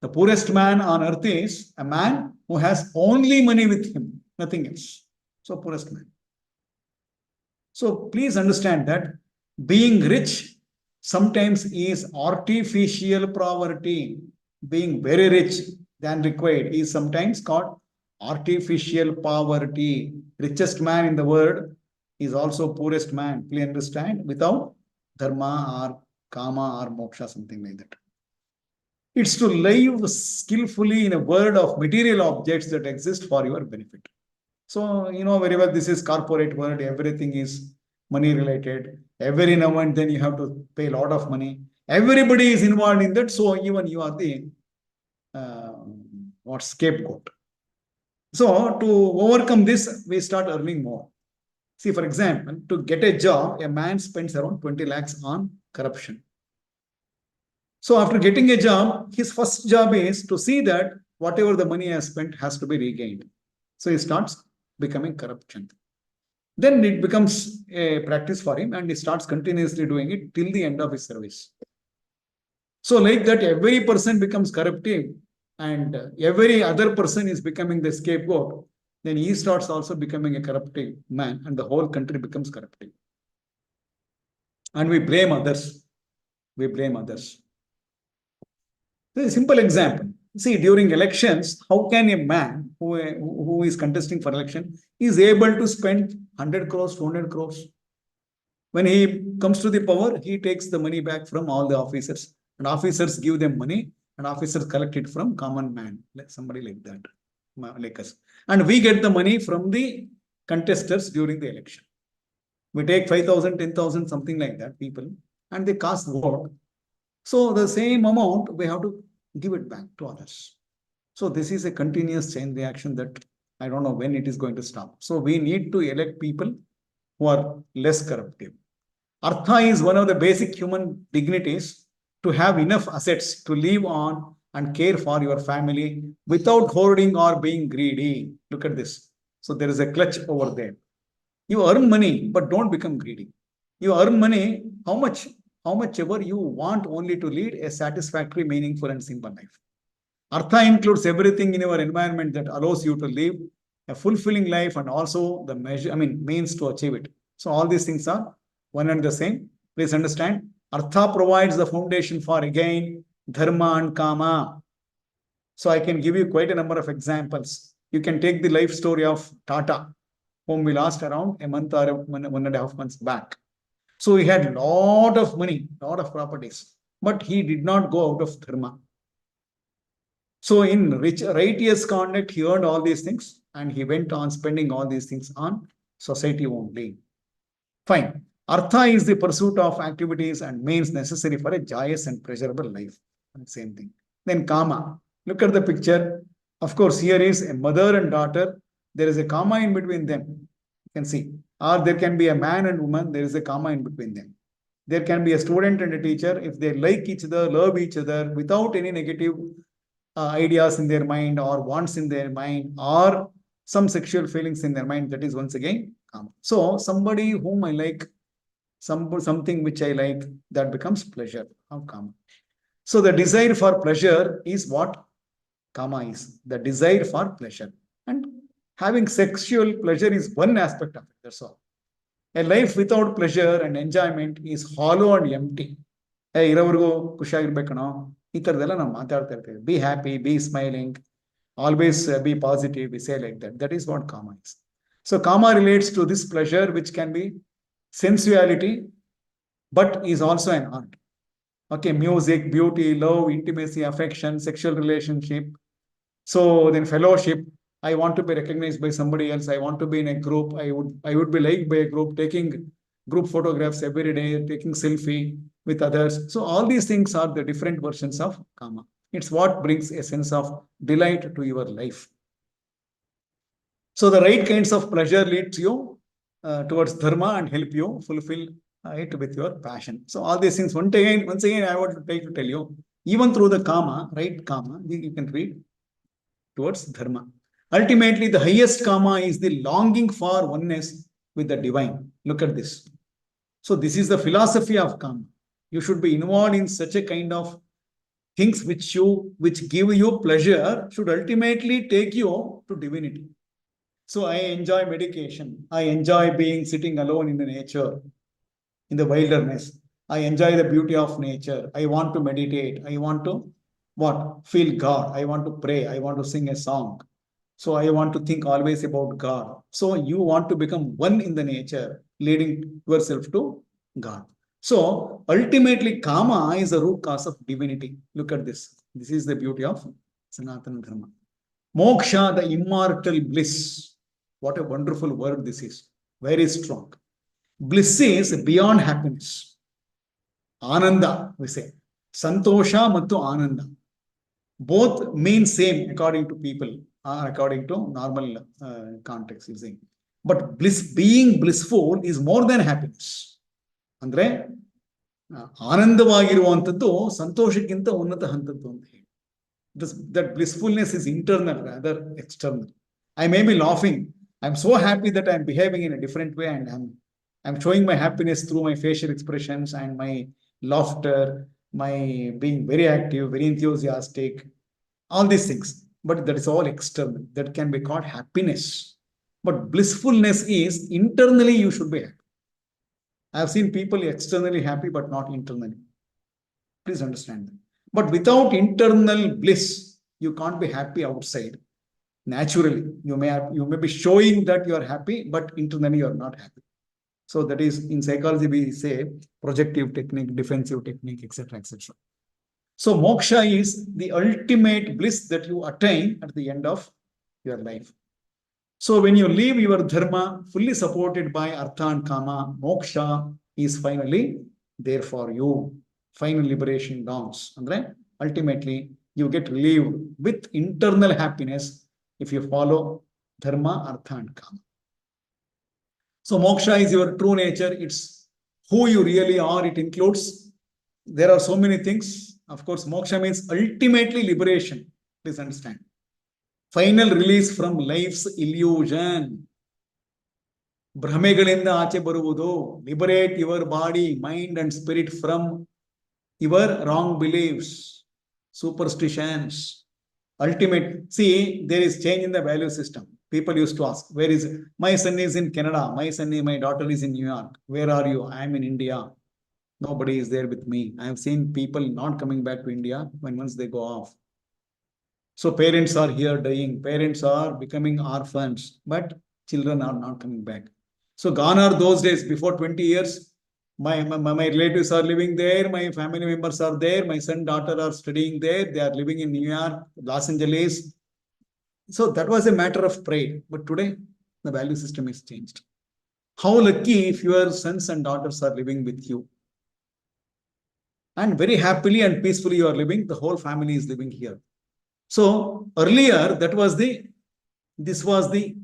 Speaker 1: The poorest man on earth is a man who has only money with him, nothing else. So, poorest man. So, please understand that being rich sometimes is artificial poverty. Being very rich than required is sometimes called artificial poverty. Richest man in the world is also poorest man. Please understand, without dharma or kama or moksha, something like that. It's to live skillfully in a world of material objects that exist for your benefit. So, you know very well, this is corporate world. Everything is money related. Every now and then you have to pay a lot of money. Everybody is involved in that. So even you are the scapegoat. So to overcome this, we start earning more. See, for example, to get a job, a man spends around 20 lakhs on corruption. So after getting a job, his first job is to see that whatever the money he has spent has to be regained. So he starts becoming corruption. Then it becomes a practice for him, and he starts continuously doing it till the end of his service. So like that, every person becomes corruptive and every other person is becoming the scapegoat. Then he starts also becoming a corruptive man, and the whole country becomes corruptive. And we blame others. We blame others. So a simple example. see, during elections, how can a man who is contesting for election is able to spend 100 crores, 200 crores? When he comes to the power, he takes the money back from all the officers, and officers give them money, and officers collect it from common man, like somebody like that, like us. And we get the money from the contestants during the election. We take 5,000, 10,000, something like that, people, and they cast vote. So the same amount, we have to give it back to others. So this is a continuous chain reaction that I don't know when it is going to stop. So we need to elect people who are less corruptive. Artha is one of the basic human dignities, to have enough assets to live on and care for your family without hoarding or being greedy. Look at this. So there is a clutch over there. You earn money, but don't become greedy. You earn money, how much ever you want, only to lead a satisfactory, meaningful, and simple life. Artha includes everything in your environment that allows you to live a fulfilling life, and also the means to achieve it. So all these things are one and the same. Please understand. Artha provides the foundation for, again, dharma and kama. So I can give you quite a number of examples. You can take the life story of Tata, whom we lost around a month or 1.5 months back. So he had a lot of money, lot of properties, but he did not go out of dharma. So in righteous conduct, he earned all these things, and he went on spending all these things on society only. Fine. Artha is the pursuit of activities and means necessary for a joyous and pleasurable life. Same thing. Then kama. Look at the picture. Of course, here is a mother and daughter. There is a comma in between them. You can see. Or there can be a man and woman. There is a comma in between them. There can be a student and a teacher. If they like each other, love each other, without any negative ideas in their mind, or wants in their mind, or some sexual feelings in their mind, that is once again kama. So somebody whom I like, something which I like, that becomes pleasure of kama. So the desire for pleasure is what kama is. The desire for pleasure. And having sexual pleasure is one aspect of it. That's all. A life without pleasure and enjoyment is hollow and empty. Be happy, be smiling, always be positive. We say like that. That is what kama is. So kama relates to this pleasure, which can be sensuality, but is also an art. Okay, music, beauty, love, intimacy, affection, sexual relationship. So then fellowship. I want to be recognized by somebody else. I want to be in a group. I would be liked by a group, taking group photographs every day, taking selfie with others. So all these things are the different versions of kama. It's what brings a sense of delight to your life. So the right kinds of pleasure leads you towards dharma and help you fulfill it with your passion. So all these things, once again, I want to try to tell you, even through the kama, right kama, you can read towards dharma. Ultimately, the highest kama is the longing for oneness with the divine. Look at this. So this is the philosophy of kama. You should be involved in such a kind of things which give you pleasure, should ultimately take you to divinity. So I enjoy meditation. I enjoy sitting alone in the nature, in the wilderness. I enjoy the beauty of nature. I want to meditate. I want to feel God. I want to pray. I want to sing a song. So I want to think always about God. So you want to become one in the nature, leading yourself to God. So ultimately, kama is the root cause of divinity. Look at this. This is the beauty of Sanatana Dharma. Moksha, the immortal bliss. What a wonderful word this is. Very strong. Bliss is beyond happiness. Ananda, we say. Santosha mattu ananda. Both mean same according to people, according to normal context, you see. But being blissful is more than happiness. Andre, ಆನಂದವಾಗಿರುವಂಥದ್ದು ಸಂತೋಷಕ್ಕಿಂತ ಉನ್ನತ ಹಂತದ್ದು ಅಂತ ಹೇಳಿ. That blissfulness is internal rather external. I may be laughing. I'm so happy that I'm behaving in a different way, and I'm showing my happiness through my facial expressions and my laughter, my being very active, very enthusiastic, all these things. But that is all external. That can be called happiness. But blissfulness is internally you should be happy. I have seen people externally happy but not internally. Please understand that. But without internal bliss, you can't be happy outside. Naturally, you may be showing that you are happy, but internally you are not happy. So that is, in psychology we say projective technique, defensive technique, etc., etc. So moksha is the ultimate bliss that you attain at the end of your life. So when you leave your dharma fully supported by artha and kama, moksha is finally there for you. Final liberation dawns. Andre, ultimately, you get relieved with internal happiness if you follow dharma, artha and kama. So moksha is your true nature. It's who you really are. It includes, there are so many things. Of course, moksha means ultimately liberation. Please understand. Final release from life's illusion. ಭ್ರಮೆಗಳಿಂದ ಆಚೆ ಬರುವುದು. Liberate your body, mind and spirit from your wrong beliefs, superstitions. Ultimate, see, there is change in the value system. People used to ask, where is it? My son is in Canada, my daughter is in New York. Where are you? I am in India. Nobody is there with me. I have seen people not coming back to India when once they go off. So parents are here dying, parents are becoming orphans, but children are not coming back. So gone are those days. Before 20 years, my relatives are living there, my family members are there, my son, daughter are studying there, they are living in New York, Los Angeles. So that was a matter of pride. But today, the value system is changed. How lucky if your sons and daughters are living with you. And very happily and peacefully you are living, the whole family is living here. So earlier, this was the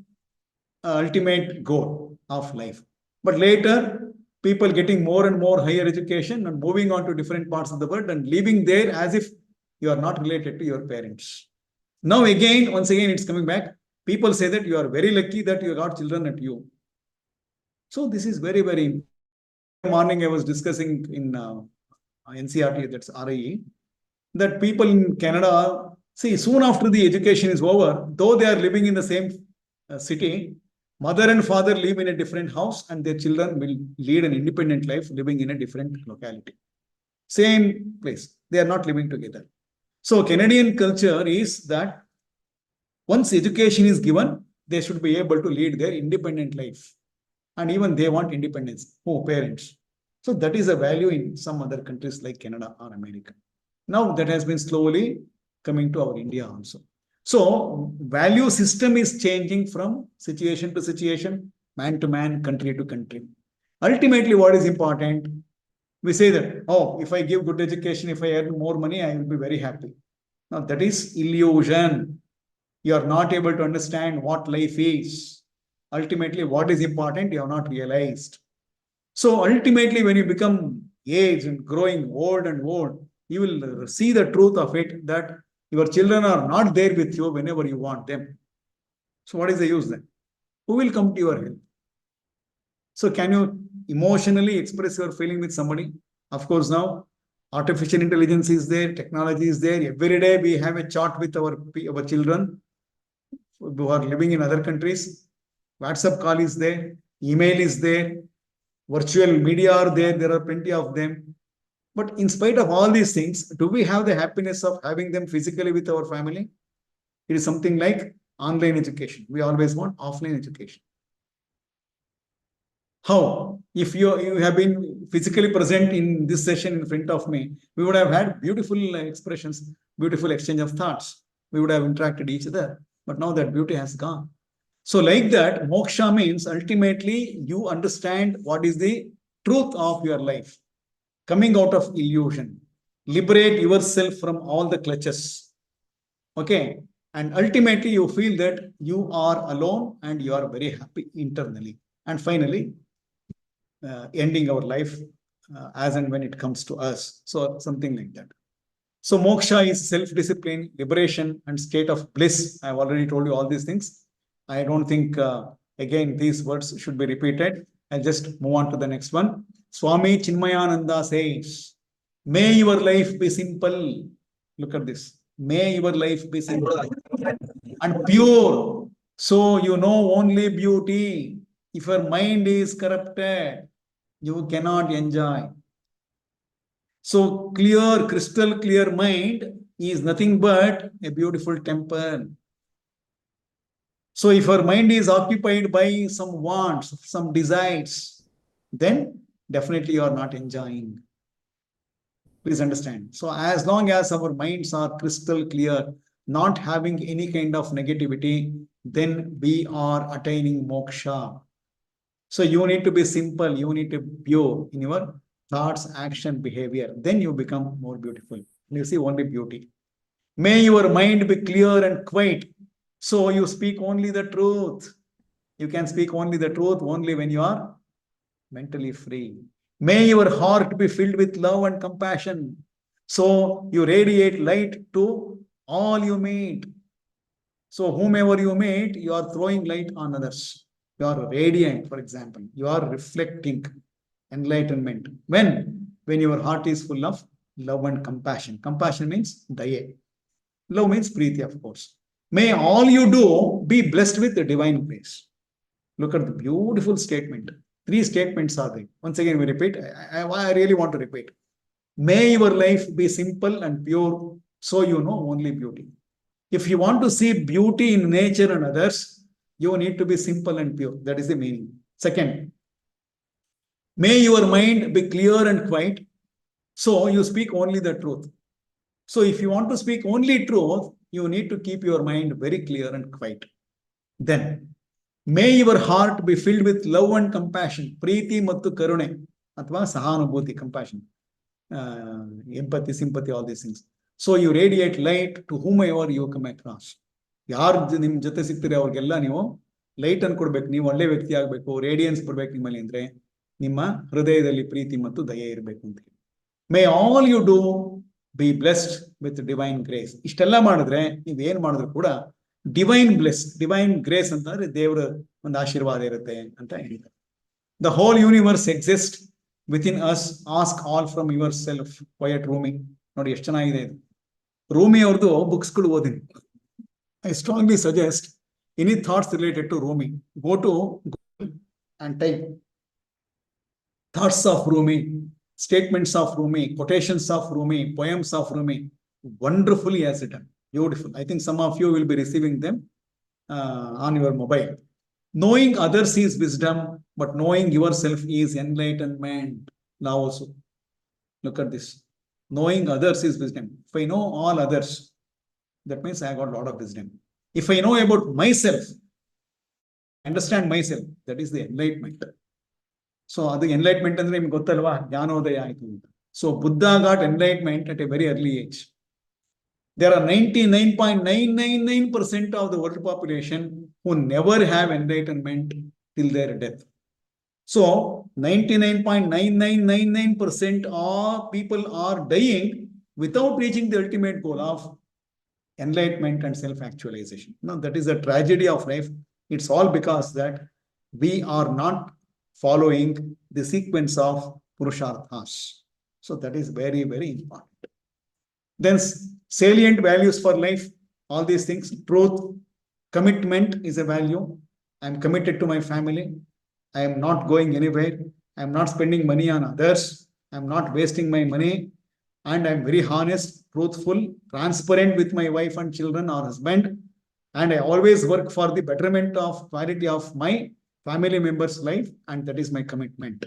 Speaker 1: ultimate goal of life. But later, people getting more and more higher education and moving on to different parts of the world and living there as if you are not related to your parents. Now again, once again, it's coming back. People say that you are very lucky that you got children at you. So this is very, very important. Morning I was discussing in NCRT, that's RIE, that people in Canada, see, soon after the education is over, though they are living in the same city, mother and father live in a different house and their children will lead an independent life living in a different locality. Same place. They are not living together. So Canadian culture is that once education is given, they should be able to lead their independent life. And even they want independence. Oh, parents. So that is a value in some other countries like Canada or America. Now that has been slowly coming to our India also. So value system is changing from situation to situation, man to man, country to country. Ultimately, what is important? We say that, oh, if I give good education, if I earn more money, I will be very happy. Now that is illusion. You are not able to understand what life is. Ultimately, what is important, you have not realized. So ultimately, when you become aged and growing old and old, you will see the truth of it, that your children are not there with you whenever you want them. So what is the use then? Who will come to your help? So can you emotionally express your feeling with somebody? Of course, now artificial intelligence is there, technology is there. Every day we have a chat with our children who are living in other countries. WhatsApp call is there, email is there, virtual media are there. There are plenty of them. But in spite of all these things, do we have the happiness of having them physically with our family? It is something like online education. We always want offline education. How? If you have been physically present in this session in front of me, we would have had beautiful expressions, beautiful exchange of thoughts. We would have interacted each other. But now that beauty has gone. So like that, moksha means ultimately you understand what is the truth of your life. Coming out of illusion. Liberate yourself from all the clutches. Okay. And ultimately you feel that you are alone and you are very happy internally. And finally, ending our life as and when it comes to us. So something like that. So moksha is self-discipline, liberation, and state of bliss. I have already told you all these things. I don't think, again, these words should be repeated. I'll just move on to the next one. Swami Chinmayananda says, may your life be simple. Look at this. May your life be simple and pure. So you know only beauty. If your mind is corrupted, you cannot enjoy. So clear, crystal clear mind is nothing but a beautiful temple. So if your mind is occupied by some wants, some desires, then definitely you are not enjoying. Please understand. So as long as our minds are crystal clear, not having any kind of negativity, then we are attaining moksha. So you need to be simple, you need to be pure in your thoughts, action, behavior. Then you become more beautiful. You see only beauty. May your mind be clear and quiet. So you speak only the truth. You can speak only the truth only when you are mentally free. May your heart be filled with love and compassion. So you radiate light to all you meet. So whomever you meet, you are throwing light on others. You are radiant, for example. You are reflecting enlightenment. When your heart is full of love and compassion. Compassion means daya. Love means preeti, of course. May all you do be blessed with the divine grace. Look at the beautiful statement. 3 statements are there. Once again, we repeat. I really want to repeat. May your life be simple and pure, so you know only beauty. If you want to see beauty in nature and others, you need to be simple and pure. That is the meaning. Second, may your mind be clear and quiet, so you speak only the truth. So if you want to speak only truth, you need to keep your mind very clear and quiet. Then, may your heart be filled with love and compassion, preeti mattu karune, athva sahanubhuti, compassion, empathy, sympathy, all these things. So you radiate light to whomever you come across. ಯಾರು ನಿಮ್ ಜೊತೆ ಸಿಗ್ತೀರಿ ಅವ್ರಿಗೆಲ್ಲ ನೀವು light ಅನ್ನು ಕೊಡ್ಬೇಕು. ನೀವು ಒಳ್ಳೆ ವ್ಯಕ್ತಿ ಆಗ್ಬೇಕು, ರೇಡಿಯನ್ಸ್ ಕೊಡ್ಬೇಕು ನಿಮ್ಮಲ್ಲಿ ಅಂದ್ರೆ ನಿಮ್ಮ ಹೃದಯದಲ್ಲಿ ಪ್ರೀತಿ ಮತ್ತು ದಯೆ ಇರಬೇಕು ಅಂತ. May all you do be blessed with divine grace. ಇಷ್ಟೆಲ್ಲ ಮಾಡಿದ್ರೆ ನೀವ್ ಏನ್ ಮಾಡಿದ್ರು ಕೂಡ ಡಿವೈನ್ ಬ್ಲೆಸ್, ಡಿವೈನ್ ಗ್ರೇಸ್ ಅಂತಂದ್ರೆ ದೇವರ ಒಂದು ಆಶೀರ್ವಾದ ಇರುತ್ತೆ ಅಂತ ಹೇಳಿದ್ದಾರೆ. The whole universe exist within us, ask all from yourself. Quiet Rumi ನೋಡಿ ಎಷ್ಟು ಚೆನ್ನಾಗಿದೆ ಇದು. ರೂಮಿ ಅವ್ರದ್ದು ಬುಕ್ಸ್ಗಳು ಓದಿನಿ. I strongly suggest any thoughts related to Rumi, go to Google and type thoughts of Rumi, statements of Rumi, quotations of Rumi, poems of Rumi. Wonderfully has it done. Beautiful. I think some of you will be receiving them on your mobile. Knowing others is wisdom, but knowing yourself is enlightenment. Now also, look at this. Knowing others is wisdom. If I know all others, that means I got a lot of wisdom. If I know about myself, understand myself, that is the enlightenment. So the enlightenment andre nimge gottalva, jnanodaya aitu anta. So Buddha got enlightenment at a very early age. There are 99.999% of the world population who never have enlightenment till their death. So 99.9999% of people are dying without reaching the ultimate goal of enlightenment and self-actualization. Now, that is the tragedy of life. It's all because that we are not following the sequence of purusharthas. So that is very, very important. Then salient values for life, all these things. Truth, commitment is a value. I am committed to my family. I am not going anywhere. I am not spending money on others. I am not wasting my money. And I am very honest, truthful, transparent with my wife and children or husband. And I always work for the betterment of quality of my family members' life. And that is my commitment.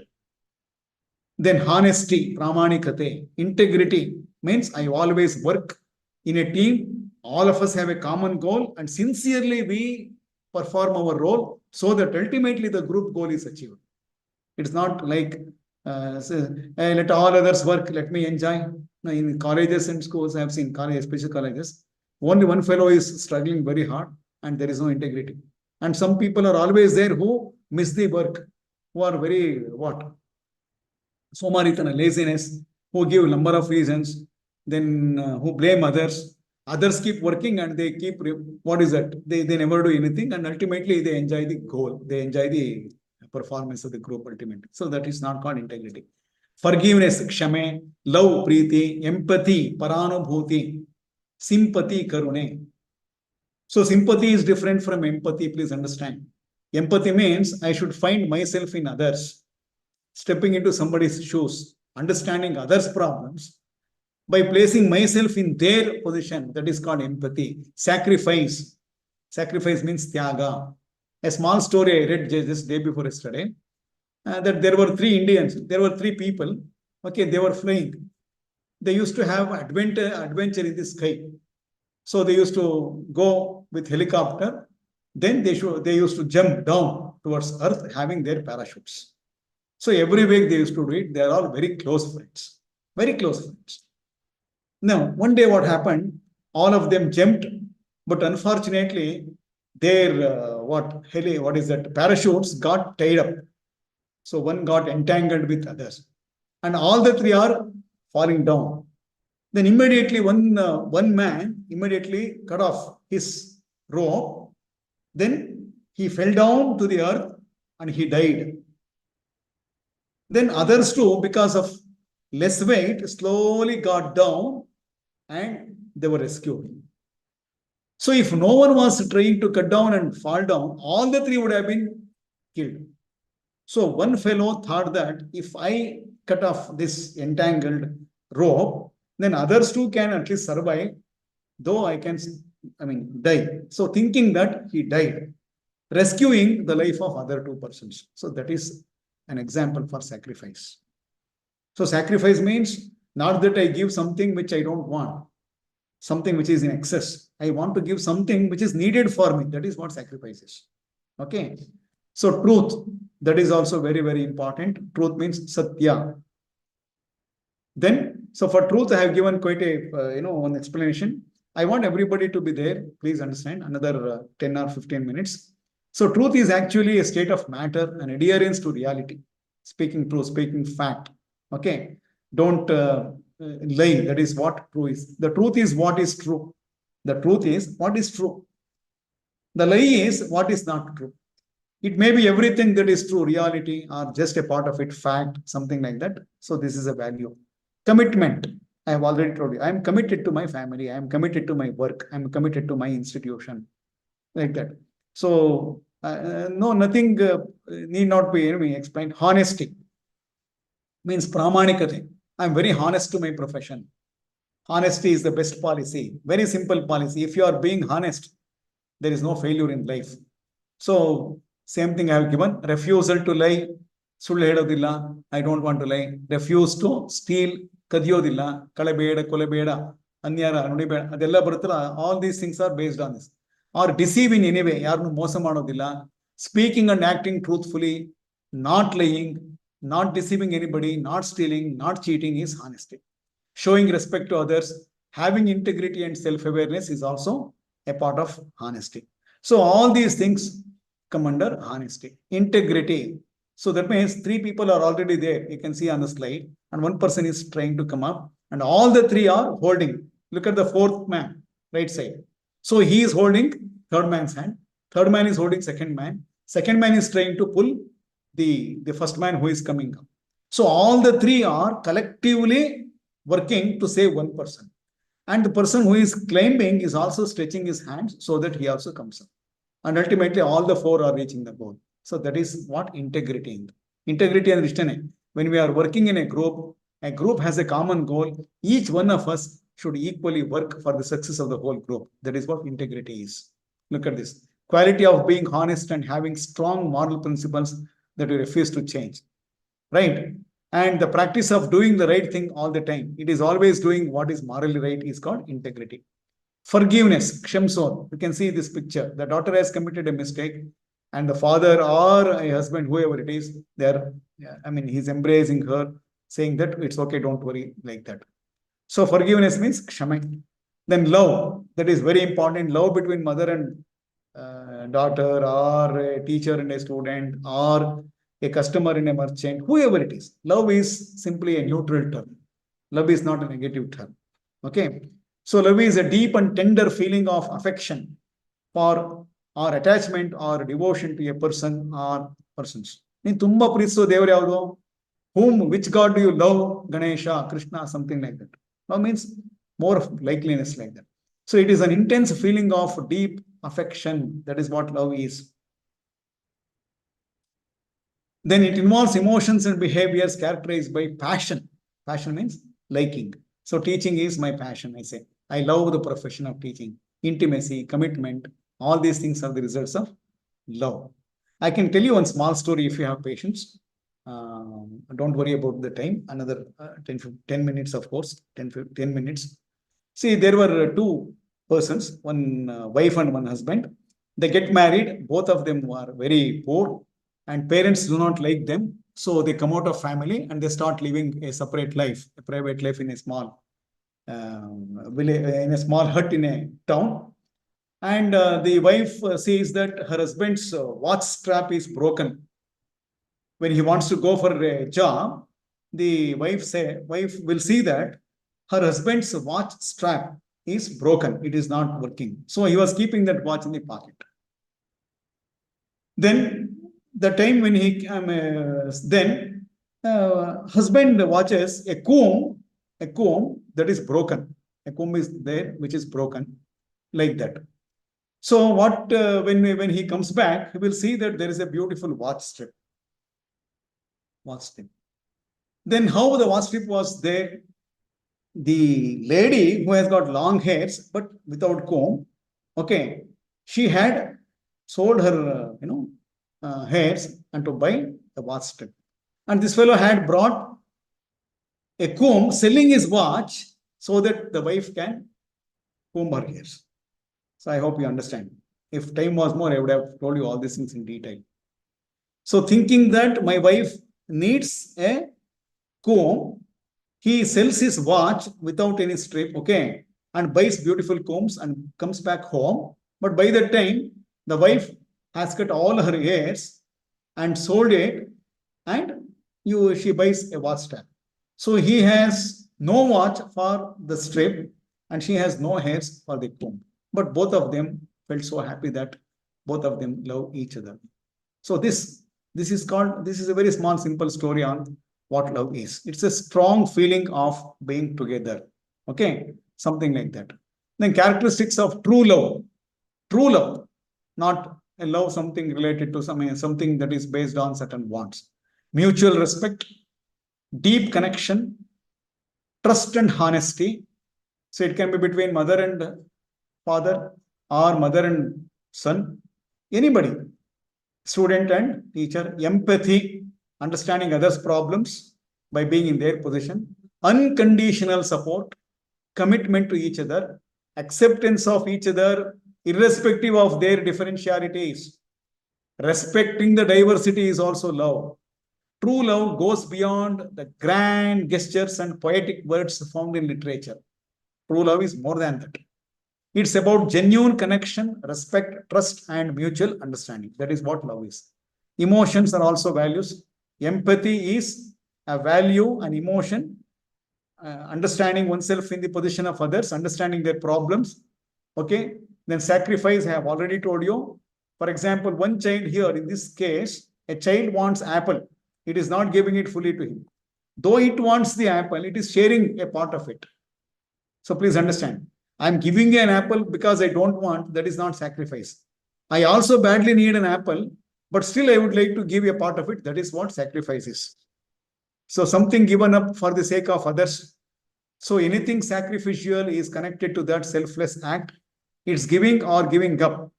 Speaker 1: Then honesty, pramanikate, integrity means I always work in a team. All of us have a common goal and sincerely we perform our role so that ultimately the group goal is achieved. It's not like let all others work, let me enjoy. Now, in colleges and schools, I have seen college, especially colleges, only one fellow is struggling very hard and there is no integrity. And some people are always there who miss the work, who are very, somaritana, laziness, who give number of reasons, then who blame others. Others keep working and they keep, what is that? They never do anything and ultimately they enjoy the goal. They enjoy the performance of the group ultimately. So that is not called integrity. Forgiveness, kshame, love, preeti, empathy, paranubhuti, sympathy, karune. So sympathy is different from empathy, please understand. Empathy means I should find myself in others, stepping into somebody's shoes, understanding others' problems. by placing myself in their position. That is called empathy. Sacrifice. Sacrifice means tyaga. A small story I read just day before yesterday, that there were three Indians. There were three people. Okay, they were flying. They used to have adventure in the sky. So they used to go with helicopter. Then they used to jump down towards earth having their parachutes. So every week they used to do it. They are all very close friends. Very close friends. Now, one day what happened? All of them jumped, but unfortunately, their parachutes got tied up. So one got entangled with others, and all the three are falling down. Then immediately one man immediately cut off his rope. Then he fell down to the earth and he died. Then others too, because of less weight, slowly got down and they were rescued. So if no one was trying to cut down and fall down, all the three would have been killed. So one fellow thought that if I cut off this entangled rope, then others too can at least survive, though I can, die. So thinking that, he died, rescuing the life of other two persons. So that is an example for sacrifice. So sacrifice means not that I give something which I don't want, something which is in excess. I want to give something which is needed for me. That is what sacrifice is. Okay. So truth, that is also very, very important. Truth means satya. Then, so for truth, I have given quite a, one explanation. I want everybody to be there. Please understand, another 10 or 15 minutes. So truth is actually a state of matter, an adherence to reality. Speaking truth, speaking fact. Okay. Don't lie. That is what true is. The truth is what is true. The truth is what is true. The lie is what is not true. It may be everything that is true, reality, or just a part of it, fact, something like that. So this is a value. Commitment. I have already told you. I am committed to my family. I am committed to my work. I am committed to my institution. Like that. So, no, nothing need not be explained. Honesty means pramanikate. I am very honest to my profession. Honesty is the best policy. Very simple policy. If you are being honest, there is no failure in life. So, same thing I have given. Refusal to lie. I don't want to lie. Refuse to steal. Kadiyodilla. Kalabeda, kolabeda, anyara, nudibeda. Adella barutala. All these things are based on this. Or deceive in any way. Yarnu mosa madodilla. Speaking and acting truthfully. Not lying. Not deceiving anybody. Not stealing. Not cheating is honesty. Showing respect to others. Having integrity and self-awareness is also a part of honesty. So all these things come under honesty. Integrity. So that means three people are already there. You can see on the slide. And one person is trying to come up. And all the three are holding. Look at the fourth man, right side. So he is holding third man's hand. Third man is holding second man. Second man is trying to pull the first man who is coming up. So all the three are collectively working to save one person. And the person who is climbing is also stretching his hands so that he also comes up. And ultimately, all the four are reaching the goal. So that is what integrity is. Integrity and Rishtane. When we are working in a group has a common goal. Each one of us should equally work for the success of the whole group. That is what integrity is. Look at this. Quality of being honest and having strong moral principles that we refuse to change. Right? And the practice of doing the right thing all the time. It is always doing what is morally right is called integrity. Forgiveness, Kshamson. You can see this picture. The daughter has committed a mistake and the father or a husband, whoever it is, he's embracing her, saying that it's okay, don't worry, like that. So forgiveness means Kshamai. Then love, that is very important. Love between mother and daughter, or a teacher and a student, or a customer and a merchant, whoever it is. Love is simply a neutral term. Love is not a negative term. Okay. So love is a deep and tender feeling of affection for or attachment or devotion to a person or persons. Tumba priso devare whom, which God do you love? Ganesha, Krishna, something like that. Love means more of likeliness like that. So it is an intense feeling of deep affection. That is what love is. Then it involves emotions and behaviors characterized by passion. Passion means liking. So teaching is my passion, I say. I love the profession of teaching. Intimacy, commitment, all these things are the results of love. I can tell you one small story if you have patience. Don't worry about the time. Another 10 minutes, of course, 10 minutes. See, there were two persons, one wife and one husband. They get married. Both of them were very poor and parents do not like them. So they come out of family and they start living a separate life, a private life in a small village, in a small hut in a town. And the wife sees that her husband's watch strap is broken. When he wants to go for a job, the wife will see that her husband's watch strap is broken. It is not working. So he was keeping that watch in the pocket. Then the time when husband watches a comb that is broken. A comb is there which is broken, like that. So what when he comes back, he will see that there is a beautiful watch strip. Then how the watch strip was there? The lady who has got long hairs but without comb, okay, she had sold her hairs and to buy the watch strip. And this fellow had brought a comb selling his watch so that the wife can comb her hairs. So I hope you understand. If time was more, I would have told you all these things in detail. So thinking that my wife needs a comb, he sells his watch without any strip, okay, and buys beautiful combs and comes back home. But by that time, the wife has cut all her hairs and sold it, and she buys a watch strap. So he has no watch for the strip and she has no hairs for the comb. But both of them felt so happy that both of them love each other. So this is a very small, simple story on what love is. It's a strong feeling of being together. Okay, something like that. Then characteristics of true love. True love, not a love something related to something that is based on certain wants. Mutual respect, deep connection, trust and honesty. So it can be between mother and father or mother and son, anybody, student and teacher. Empathy, understanding others' problems by being in their position. Unconditional support, commitment to each other, acceptance of each other irrespective of their differentialities. Respecting the diversity is also love. True love goes beyond the grand gestures and poetic words found in literature. True love is more than that. It's about genuine connection, respect, trust, and mutual understanding. That is what love is. Emotions are also values. Empathy is a value, an emotion, understanding oneself in the position of others, understanding their problems. Okay. Then sacrifice, I have already told you. For example, one child here, in this case, a child wants apple. It is not giving it fully to him. Though it wants the apple, it is sharing a part of it. So please understand. I am giving you an apple because I don't want, that is not sacrifice. I also badly need an apple, but still I would like to give a part of it. That is what sacrifice is. So something given up for the sake of others. So anything sacrificial is connected to that selfless act. It's giving or giving up.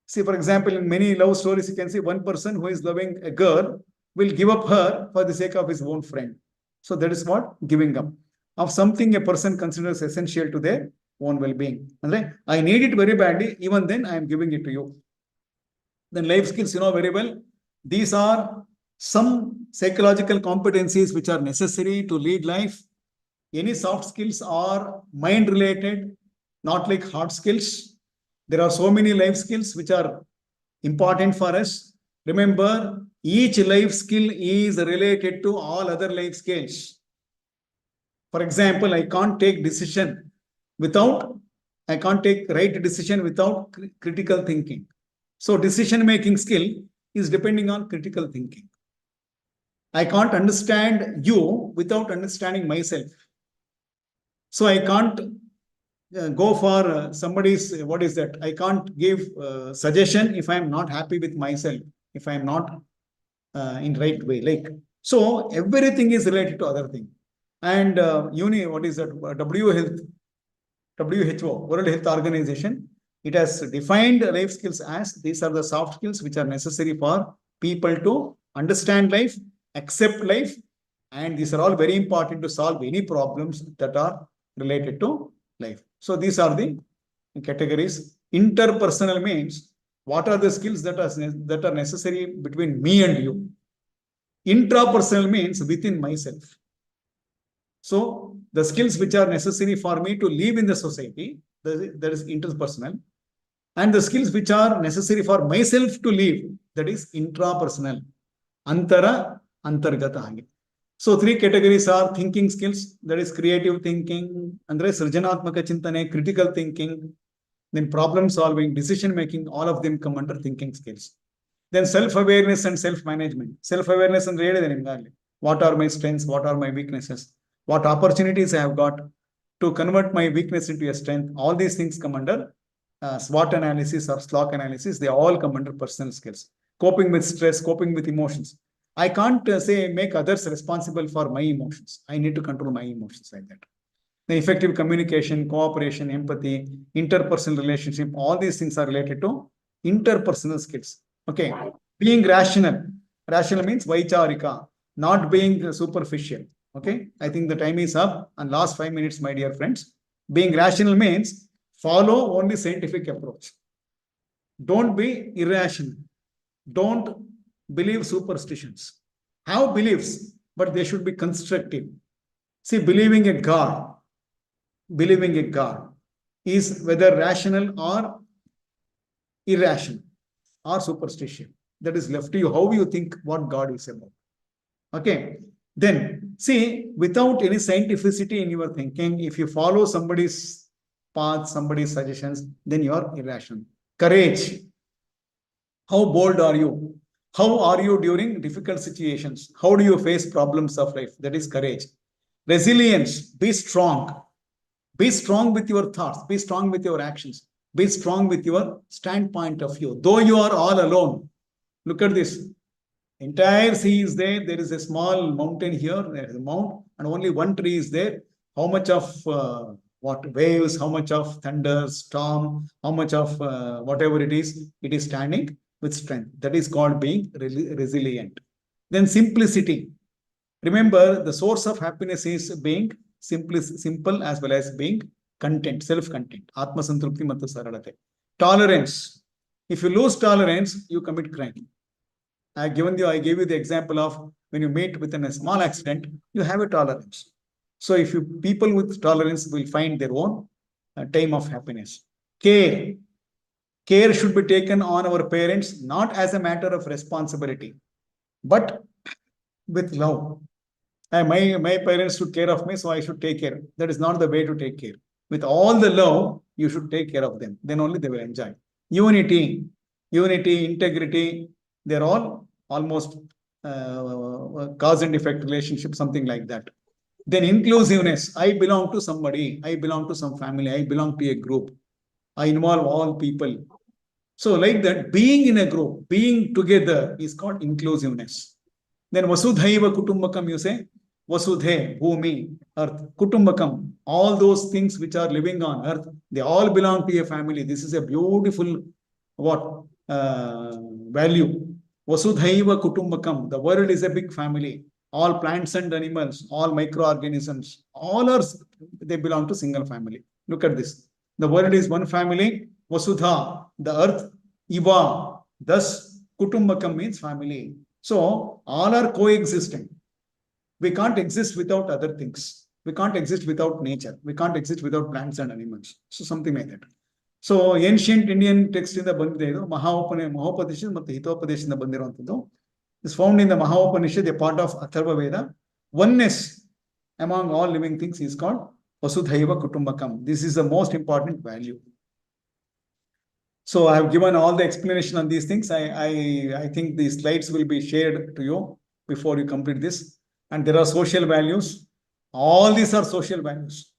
Speaker 1: See, for example, in many love stories, you can see one person who is loving a girl will give up her for the sake of his own friend. So that is what giving up of something a person considers essential to their own well-being. I need it very badly, even then I am giving it to you. Then life skills, you know very well. These are some psychological competencies which are necessary to lead life. Any soft skills are mind-related, not like hard skills. There are so many life skills which are important for us. Remember, each life skill is related to all other life skills. For example, I can't take right decision without critical thinking. So decision-making skill is depending on critical thinking. I can't understand you without understanding myself. So I can't go for somebody's, I can't give suggestion if I'm not happy with myself, if I'm not in right way. So everything is related to other thing. And what is that? WHO, World Health Organization, it has defined life skills as these are the soft skills which are necessary for people to understand life, accept life, and these are all very important to solve any problems that are related to life. So these are the categories. Interpersonal means what are the skills that are necessary between me and you. Intrapersonal means within myself. So the skills which are necessary for me to live in the society, that is interpersonal, and the skills which are necessary for myself to live, that is intrapersonal. Antara, antargata. So three categories are thinking skills, that is creative thinking, andre srijanatmaka chintane, critical thinking, then problem solving, decision making, all of them come under thinking skills. Then self-awareness and self-management. Self-awareness and what are my strengths, what are my weaknesses, what opportunities I have got to convert my weakness into a strength. All these things come under SWOT analysis or SLOC analysis. They all come under personal skills. Coping with stress, coping with emotions. I can't say make others responsible for my emotions. I need to control my emotions like that. The effective communication, cooperation, empathy, interpersonal relationship, all these things are related to interpersonal skills. Okay. Being rational. Rational means vaicharika, not being superficial. Okay. I think the time is up. And last 5 minutes, my dear friends. Being rational means follow only scientific approach. Don't be irrational. Don't believe superstitions. Have beliefs, but they should be constructive. See, believing a God is whether rational or irrational or superstition. That is left to you, how you think what God is about. Okay. Then, see, without any scientificity in your thinking, if you follow somebody's path, somebody's suggestions, then you are irrational. Courage. How bold are you? How are you during difficult situations? How do you face problems of life? That is courage. Resilience. Be strong. Be strong with your thoughts. Be strong with your actions. Be strong with your standpoint of view. Though you are all alone. Look at this. Entire sea is there. There is a small mountain here. There is a mount, and only one tree is there. How much of waves? How much of thunder, storm? How much of whatever it is standing with strength. That is called being resilient. Then simplicity. Remember, the source of happiness is being simple as well as being content, self-content. Atma Santrupti Mattu Saradate. Tolerance. If you lose tolerance, you commit crime. I gave you the example of when you meet within a small accident, you have a tolerance. So if people with tolerance will find their own time of happiness. Care. Care should be taken on our parents, not as a matter of responsibility, but with love. My parents took care of me, so I should take care. That is not the way to take care. With all the love, you should take care of them. Then only they will enjoy. Unity, integrity, they're all almost cause and effect relationship, something like that. Then inclusiveness. I belong to somebody. I belong to some family. I belong to a group. I involve all people. So like that, being in a group, being together is called inclusiveness. Then Vasudhaiva Kutumbakam, you say, Vasudhe, Bhumi, Earth, Kutumbakam, all those things which are living on Earth, they all belong to a family. This is a beautiful value. Vasudhaiva Kutumbakam, the world is a big family. All plants and animals, all microorganisms, they belong to single family. Look at this. The world is one family. Vasudha, the earth. Iva, thus Kutumbakam means family. So all are coexisting. We can't exist without other things. We can't exist without nature. We can't exist without plants and animals. So something like that. So ancient Indian text in the Mahopadishad ಮತ್ತು Hitopadishad ಬಂದಿರುವಂಥದ್ದು is found in the Mahopanishad, a part of Atharva Veda. Oneness among all living things is called Vasudhaiva Kutumbakam. This is the most important value. So I have given all the explanation on these things. I think the slides will be shared to you before you complete this. And there are social values. All these are social values.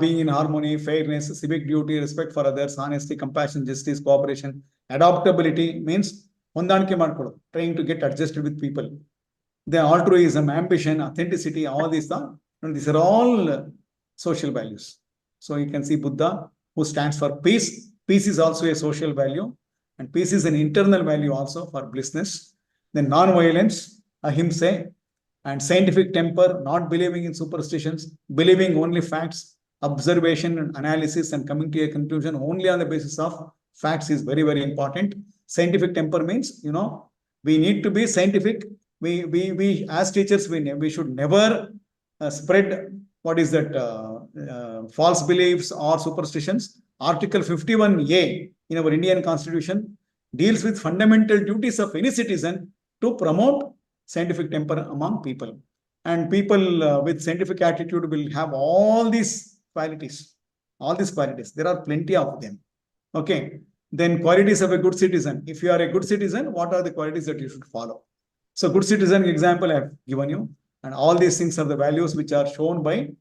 Speaker 1: Being in harmony, fairness, civic duty, respect for others, honesty, compassion, justice, cooperation. Adaptability means trying to get adjusted with people. Then altruism, ambition, authenticity, all these are And these are all social values. So you can see Buddha, who stands for peace. Peace is also a social value, and peace is an internal value also for blissness. Then non-violence, ahimsa, and scientific temper, not believing in superstitions, believing only facts, observation and analysis, and coming to a conclusion only on the basis of facts is very, very important. Scientific temper means, we need to be scientific. We as teachers, we should never spread what is that false beliefs or superstitions. Article 51A in our Indian Constitution deals with fundamental duties of any citizen to promote scientific temper among people. And people with scientific attitude will have all these qualities. All these qualities. There are plenty of them. Okay. Then qualities of a good citizen. If you are a good citizen, what are the qualities that you should follow? So good citizen example I have given you. And all these things are the values which are shown by